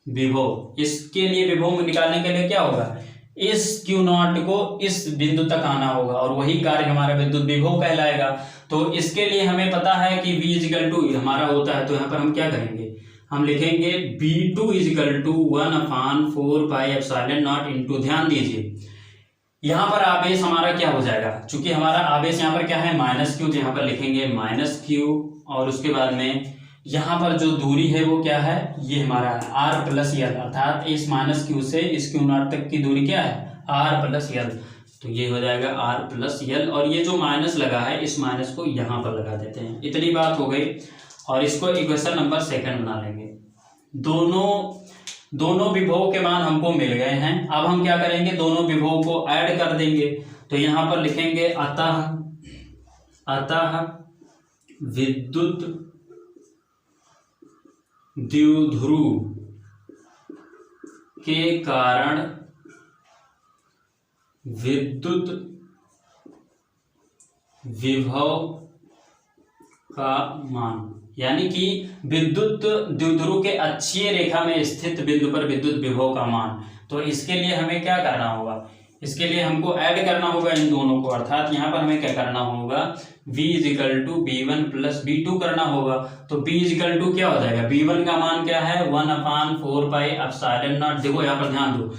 विभव, इसके लिए विभव निकालने के लिए क्या होगा, इस क्यू नॉट को इस बिंदु तक आना होगा और वही कार्य हमारा विद्युत विभव कहलाएगा। तो इसके लिए हमें पता है कि V इजिकल टू हमारा होता है, तो यहाँ पर हम क्या करेंगे, हम लिखेंगे B2 equal to 1/4 pi epsilon not into, ध्यान दीजिए यहाँ पर आवेश हमारा क्या हो जाएगा, चूंकि हमारा आवेश यहाँ पर क्या है माइनस क्यू, तो यहाँ पर लिखेंगे माइनस क्यू, और उसके बाद में यहाँ पर जो दूरी है वो क्या है, ये हमारा आर प्लस एल, अर्थात इस माइनस क्यू से इस क्यू नॉट तक की दूरी क्या है, आर प्लस एल, तो ये हो जाएगा आर प्लस एल। और ये जो माइनस लगा है इस माइनस को यहाँ पर लगा देते हैं। इतनी बात हो गई, और इसको इक्वेशन नंबर सेकंड बना लेंगे। दोनों विभव के मान हमको मिल गए हैं। अब हम क्या करेंगे, दोनों विभव को ऐड कर देंगे। तो यहाँ पर लिखेंगे अतः विद्युत द्विध्रुव के कारण विद्युत विभव का मान, यानी कि विद्युत द्विध्रुव के अक्षीय रेखा में स्थित बिंदु पर विद्युत विभव का मान। तो इसके लिए हमें क्या करना होगा, इसके लिए हमको ऐड करना होगा इन दोनों को, अर्थात यहाँ पर हमें क्या करना होगा, V is equal to B1 plus B2 करना होगा। तो B इजिकल टू क्या हो जाएगा, B1 का मान क्या है 1/4 पाई एप्सिलॉन नॉट, देखो यहाँ पर ध्यान दो,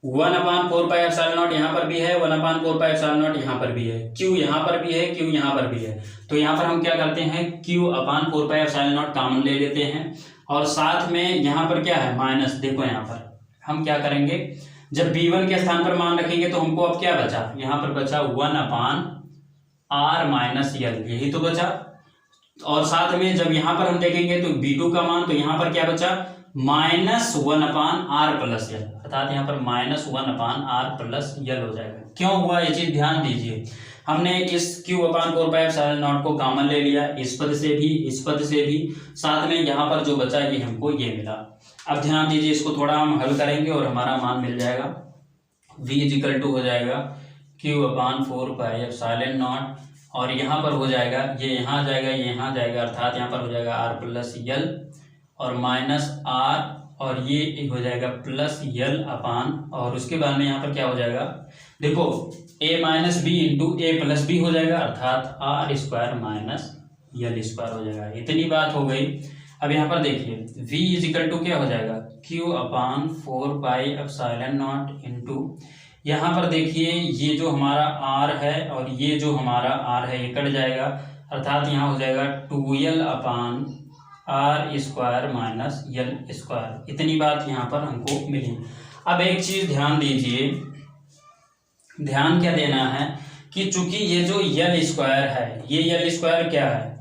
1/4 पाई एप्सिलॉन नॉट यहाँ पर भी है, 1/4 पाई एप्सिलॉन नॉट यहाँ पर भी है, Q यहाँ पर भी है, Q यहाँ पर भी है। तो यहाँ पर हम क्या करते हैं, Q/4 pi epsilon not common ले लेते हैं, और साथ में यहाँ पर क्या है माइनस, देखो यहाँ पर हम क्या करेंगे, जब B1 के स्थान पर मान रखेंगे तो हमको अब क्या बचा, यहाँ पर बचा 1/r माइनस एल, यही तो बचा। और साथ में जब यहाँ पर हम देखेंगे तो B2 का मान, तो यहाँ पर क्या बचा -1/r प्लस एल, अर्थात यहाँ पर -1/r प्लस एल हो जाएगा। क्यों हुआ ये चीज ध्यान दीजिए, हमने इस Q/4 पाई एप्सिलॉन नॉट को कॉमन ले लिया, इस पद से भी इस पद से भी, साथ में यहाँ पर जो बचा ये हमको ये मिला। अब ध्यान दीजिए, इसको थोड़ा हम हल करेंगे और हमारा मान मिल जाएगा। V इजिकल टू हो जाएगा Q/4 पाई एप्सिलॉन नॉट, और यहाँ पर हो जाएगा ये यहाँ जाएगा ये यहाँ जाएगा, अर्थात यहाँ पर हो जाएगा r प्लस एल और माइनस आर, और ये हो जाएगा प्लस एल अपान, और उसके बाद में यहाँ पर क्या हो जाएगा, देखो a minus b into a plus b हो जाएगा, अर्थात r square minus l square हो जाएगा। इतनी बात हो गई। अब यहाँ पर देखिए v इजिकल टू क्या हो जाएगा, Q/4 pi epsilon not into, यहाँ पर देखिए ये जो हमारा r है और ये जो हमारा r है ये कट जाएगा, अर्थात यहाँ हो जाएगा 2l upon are square minus l square. इतनी बात यहाँ पर हमको मिली। अब एक चीज ध्यान दीजिए, ध्यान क्या देना है कि चूंकि ये जो एल स्क्वायर है, ये एल स्क्वायर क्या है,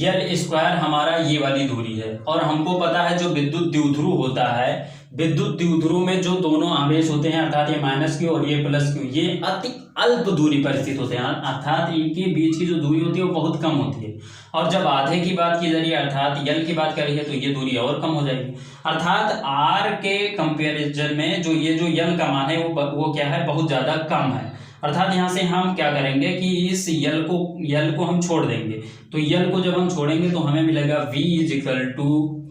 एल स्क्वायर हमारा ये वाली दूरी है, और हमको पता है जो विद्युत द्विध्रुव होता है, विद्युत द्विध्रुव में जो दोनों आवेश होते हैं, अर्थात ये माइनस क्यू और ये प्लस क्यू, ये अति अल्प दूरी पर स्थित होते हैं, अर्थात इनके बीच की जो दूरी होती है वो बहुत कम होती है। और जब आधे की बात की जा रही है, अर्थात एल की बात कर रही है, तो ये दूरी और कम हो जाएगी, अर्थात आर के कंपेरिजन में जो ये जो एल का मान है वो क्या है, बहुत ज्यादा कम है। अर्थात यहाँ से हम क्या करेंगे कि इस यल को हम छोड़ देंगे। तो यल को जब हम छोड़ेंगे तो हमें मिलेगा v इज इक्वल टू,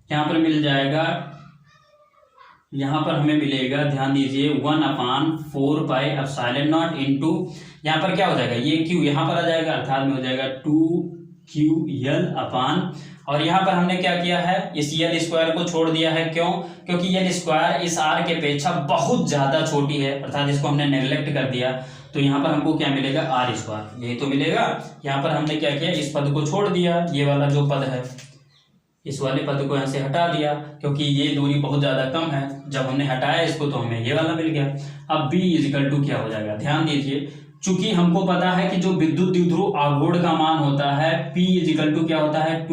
यहाँ पर मिल जाएगा, यहाँ पर हमें मिलेगा, ध्यान दीजिए, 1/4πε0 इंटू, यहाँ पर क्या हो जाएगा, ये q यहाँ पर आ जाएगा, अर्थात में हो जाएगा 2ql अपान, और यहाँ पर हमने क्या किया है, इस यल स्क्वायर को छोड़ दिया है। क्यों? क्योंकि यल स्क्वायर इस आर के अपेक्षा बहुत ज्यादा छोटी है, अर्थात इसको हमने नेग्लेक्ट कर दिया। तो यहाँ पर हमको क्या मिलेगा, आर स्क्वायर, यही तो मिलेगा। यहाँ पर हमने क्या किया, इस पद को छोड़ दिया, ये वाला जो पद है इस वाले पद को यहाँ से हटा दिया, क्योंकि ये दूरी बहुत ज्यादा कम है। जब हमने हटाया इसको तो हमें ये वाला मिल गया। अब b इजिकल टू क्या हो जाएगा, ध्यान दीजिए, चूंकि हमको पता है कि जो विद्युत द्विध्रुव आघूर्ण का मान होता है p इजिकल टू क्या होता है,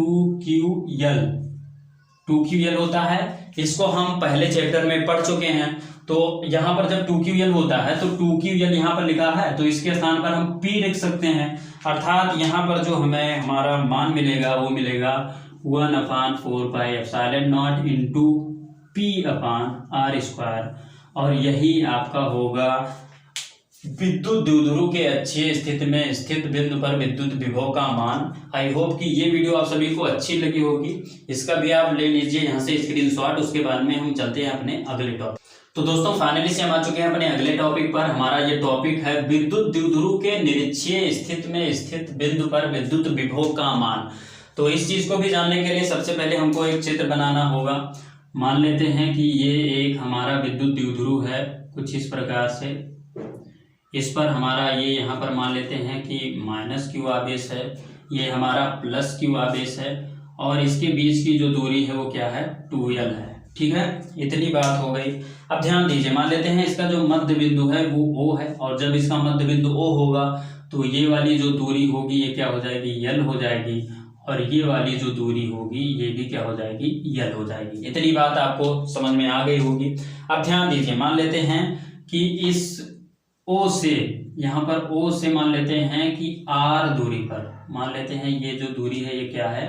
2ql होता है। इसको हम पहले चैप्टर में पढ़ चुके हैं। तो यहाँ पर जब 2ql होता है तो 2ql यहाँ पर लिखा है, तो इसके स्थान पर हम p लिख सकते हैं। अर्थात यहाँ पर जो हमें हमारा मान मिलेगा वो मिलेगा 1/4πε0 into p upon are square, और यही आपका होगा विद्युत द्विध्रुव के अच्छी स्थिति में स्थित बिंदु पर विद्युत विभव का मान। आई होप कि ये वीडियो आप सभी को अच्छी लगी होगी। इसका भी आप ले लीजिए यहाँ से स्क्रीनशॉट। उसके बाद में हम चलते हैं अपने अगले टॉपिक। तो दोस्तों फाइनली से हम आ चुके हैं अपने अगले टॉपिक पर। हमारा ये टॉपिक है विद्युत द्विध्रुव के निरक्षीय स्थिति में स्थित बिंदु पर विद्युत विभव का मान। तो इस चीज को भी जानने के लिए सबसे पहले हमको एक चित्र बनाना होगा। मान लेते हैं कि ये एक हमारा विद्युत द्विध्रुव है कुछ इस प्रकार से। इस पर हमारा ये यहाँ पर मान लेते हैं कि -q आवेश है, ये हमारा +q आवेश है, और इसके बीच की जो दूरी है वो क्या है, 2l है। ठीक है, इतनी बात हो गई। अब ध्यान दीजिए, मान लेते हैं इसका जो मध्य बिंदु है वो O है, और जब इसका मध्य बिंदु O होगा तो ये वाली जो दूरी होगी ये क्या हो जाएगी, l हो जाएगी, और ये वाली जो दूरी होगी ये भी क्या हो जाएगी, l हो जाएगी। इतनी बात आपको समझ में आ गई होगी। अब ध्यान दीजिए, मान लेते हैं कि इस O से, यहाँ पर O से मान लेते हैं कि R दूरी पर, मान लेते हैं ये जो दूरी है ये क्या है,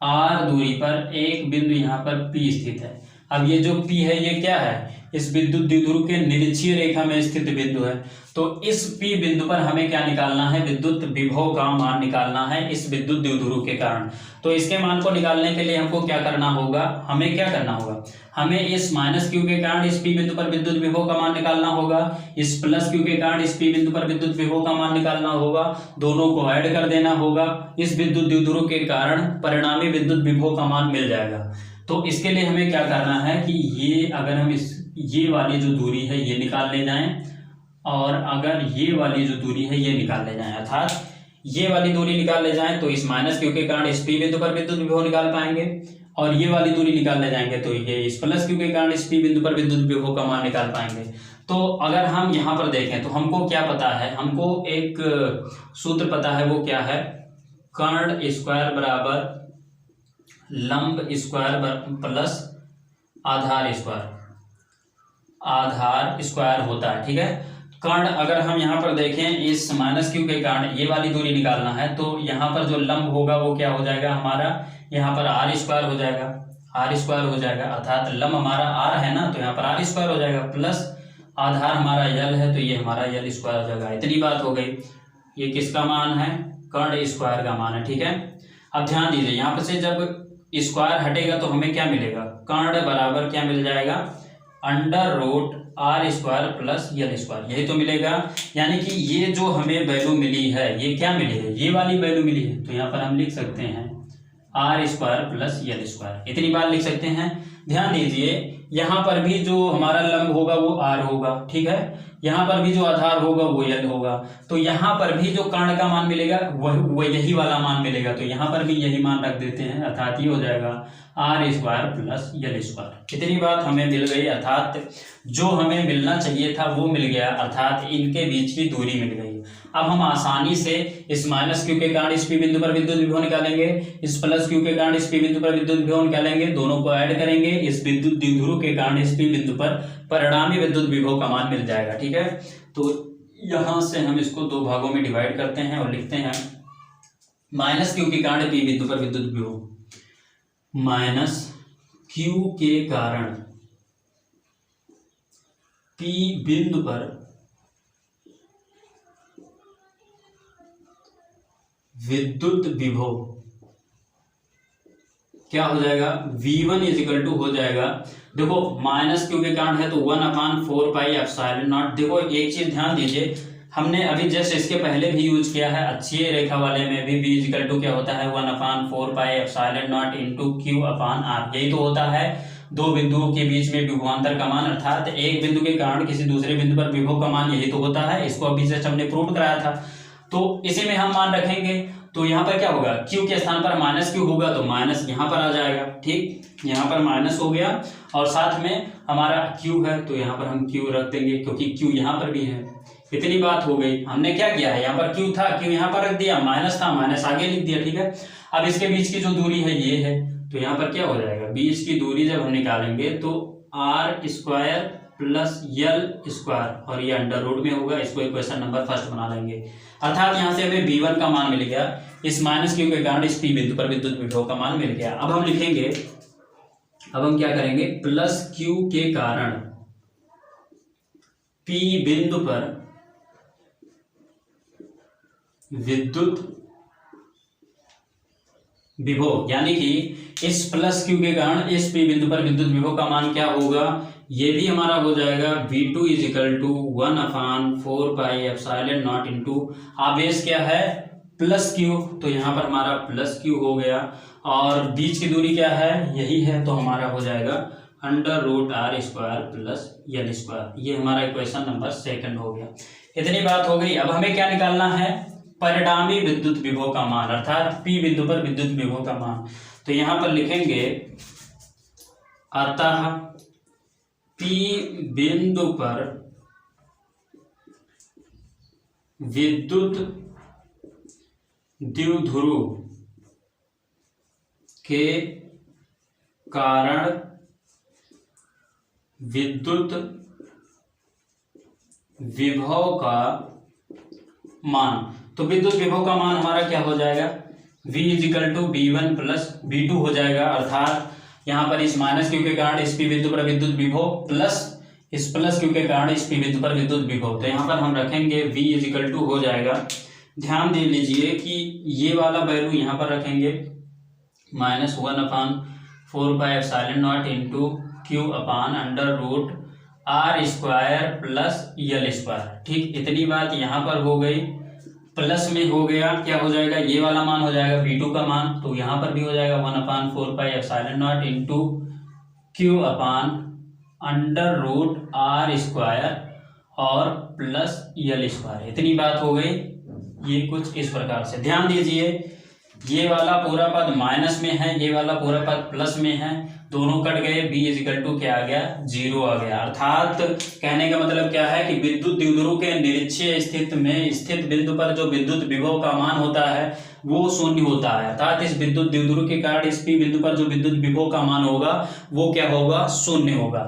R दूरी पर एक बिंदु यहाँ पर P स्थित है। अब ये जो P है ये क्या है, इस विद्युत द्विध्रुव के निरक्षीय रेखा में स्थित बिंदु है। तो इस P बिंदु पर हमें क्या निकालना है, विद्युत विभव का मान निकालना है इस विद्युत द्विध्रुव के कारण। तो इसके मान को निकालने के लिए हमको क्या करना होगा, हमें क्या करना होगा, हमें इस -q के कारण इस P बिंदु पर विद्युत विभव का मान निकालना होगा, इस +q के कारण इस P बिंदु पर विद्युत विभव का मान निकालना होगा, दोनों को ऐड कर देना होगा। इस विद्युत द्विध्रुव के कारण परिणामी विद्युत विभव का मान मिल जाएगा। तो इसके लिए हमें क्या करना है कि ये अगर हम ये वाली जो दूरी है ये निकाल ले जाएं, और अगर ये वाली जो दूरी है ये निकाल ले जाएं, अर्थात ये वाली दूरी निकाल ले जाएं तो इस -q के कारण इस P बिंदु पर विद्युत विभव निकाल पाएंगे, और ये वाली दूरी निकाल ले जाएंगे तो ये इस +q के कारण इस P बिंदु पर विद्युत विभव का मान निकाल पाएंगे। तो अगर हम यहाँ पर देखें तो हमको क्या पता है, हमको एक सूत्र पता है, वो क्या है, कर्ण स्क्वायर बराबर लंब स्क्वायर प्लस आधार स्क्वायर होता है। ठीक है, कर्ण अगर हम यहाँ पर देखें इस -q के कारण ये वाली दूरी निकालना है तो यहाँ पर जो लंब होगा वो क्या हो जाएगा हमारा, यहाँ पर r स्क्वायर हो जाएगा, अर्थात लंब हमारा r है ना, तो यहाँ पर r स्क्वायर हो जाएगा, प्लस आधार हमारा l है तो ये हमारा l स्क्वायर हो जाएगा। इतनी बात हो गई। ये किसका मान है, कर्ण स्क्वायर का मान है। ठीक है, अब ध्यान दीजिए, यहाँ पर से जब स्क्वायर हटेगा तो हमें क्या मिलेगा, कर्ण बराबर क्या मिल जाएगा, √r square plus l square, यही तो मिलेगा। यानी कि ये जो हमें वैल्यू मिली है ये क्या मिली है, ये वाली वैल्यू मिली है, तो यहाँ पर हम लिख सकते हैं r square plus l square, इतनी बात लिख सकते हैं। ध्यान दीजिए, यहाँ पर भी जो हमारा लंब होगा वो r होगा, ठीक है, यहाँ पर भी जो आधार होगा वो l होगा, तो यहाँ पर भी जो कर्ण का मान मिलेगा वह यही वाला मान मिलेगा, तो यहाँ पर भी यही मान रख देते हैं, अर्थात ये हो जाएगा r square plus l square. इतनी बात हमें मिल गई, अर्थात जो हमें मिलना चाहिए था वो मिल गया, अर्थात इनके बीच की दूरी मिल गई। अब हम आसानी से इस -q के कारण इस P बिंदु पर विद्युत विभव निकालेंगे, इस +q के कारण इस P बिंदु पर विद्युत विभव निकालेंगे, दोनों को ऐड करेंगे, इस विद्युत द्विध्रुव के कारण इस P बिंदु पर परिणामी विद्युत विभव का मान मिल जाएगा। ठीक है, तो यहाँ से हम इसको दो भागों में डिवाइड करते हैं और लिखते हैं -q के कारण P बिंदु पर विद्युत विभव, -q के कारण P बिंदु पर विद्युत विभव क्या हो जाएगा, V1 इज इक्वल टू हो जाएगा, देखो माइनस क्यू के कारण है तो 1/4πε0। देखो एक चीज ध्यान दीजिए, हमने अभी जस्ट इसके पहले भी यूज किया है, अच्छी रेखा वाले में भी V इज इक्वल टू क्या होता है 1/4πε0 इंटू Q/R। यही तो होता है दो बिंदुओं के बीच में विभवांतर का मान, अर्थात एक बिंदु के कारण किसी दूसरे बिंदु पर विभव का मान, यही तो होता है। इसको अभी जस्ट हमने प्रूव कराया था, तो इसी में हम मान रखेंगे। तो यहाँ पर क्या होगा, Q के स्थान पर माइनस Q होगा तो माइनस यहाँ पर आ जाएगा, ठीक, यहाँ पर माइनस हो गया और साथ में हमारा Q है तो यहाँ पर हम Q रख देंगे क्योंकि Q यहाँ पर भी है। इतनी बात हो गई। हमने क्या किया है, यहाँ पर Q था, Q यहाँ पर रख दिया, माइनस था, माइनस आगे लिख दिया, ठीक है। अब इसके बीच की जो दूरी है ये है, तो यहाँ पर क्या हो जाएगा, बीच की दूरी जब हम निकालेंगे तो R square plus L square और ये अंडर रूट में होगा। इसको इक्वेशन नंबर फर्स्ट बना लेंगे, अर्थात यहाँ से हमें V1 का मान मिल गया, इस माइनस Q के कारण इस P बिंदु पर विद्युत विभव का मान मिल गया। अब हम लिखेंगे, अब हम क्या करेंगे, प्लस Q के कारण P बिंदु पर विद्युत विभव, यानी कि इस प्लस Q के कारण इस P बिंदु पर विद्युत विभव का मान क्या होगा, ये भी हमारा हो जाएगा V2 is equal to 1/4πε0 into आवेश क्या है प्लस Q, तो यहाँ पर हमारा प्लस Q हो गया और बीच की दूरी क्या है, यही है, तो हमारा हो जाएगा under root R square plus L square. ये हमारा इक्वेशन नंबर सेकंड हो गया। इतनी बात हो गई। अब हमें क्या निकालना है, परिणामी विद्युत विभव का मान, अर्थात P बिंदु पर विद्युत विभव का मान। तो यहाँ पर लिखेंगे, अतः P बिंदु पर विद्युत द्विध्रुव के कारण विद्युत विभव का मान। तो विद्युत विभव का मान हमारा क्या हो जाएगा, V is equal to V1 plus V2 हो जाएगा, अर्थात यहाँ पर इस माइनस Q के कारण इस P बिंदु पर विद्युत विभव प्लस इस प्लस Q के कारण इस P बिंदु पर विद्युत विभव। तो यहाँ पर हम रखेंगे V इज इक्वल टू हो जाएगा, ध्यान दे लीजिए कि ये वाला वैल्यू यहाँ पर रखेंगे minus 1/4πε0 into Q/√R square plus L square, ठीक। इतनी बात यहाँ पर हो गई, प्लस में हो गया, क्या हो जाएगा, ये वाला मान हो जाएगा V2 का मान, तो यहाँ पर भी हो जाएगा 1/4πε0 इंटू Q/√R स्क्वायर और प्लस L स्क्वायर। इतनी बात हो गई। ये कुछ इस प्रकार से ध्यान दीजिए, ये वाला पूरा पद माइनस में है, ये वाला पूरा पद प्लस में है, दोनों कट गए, B इज इक्वल टू क्या आ गया, 0 आ गया। अर्थात कहने का मतलब क्या है कि विद्युत द्विध्रुव के निरक्षीय स्थिति में स्थित बिंदु पर जो विद्युत विभव का मान होता है वो शून्य होता है, अर्थात इस विद्युत द्विध्रुव के कारण इस P बिंदु पर जो विद्युत विभव का मान होगा वो क्या होगा, शून्य होगा।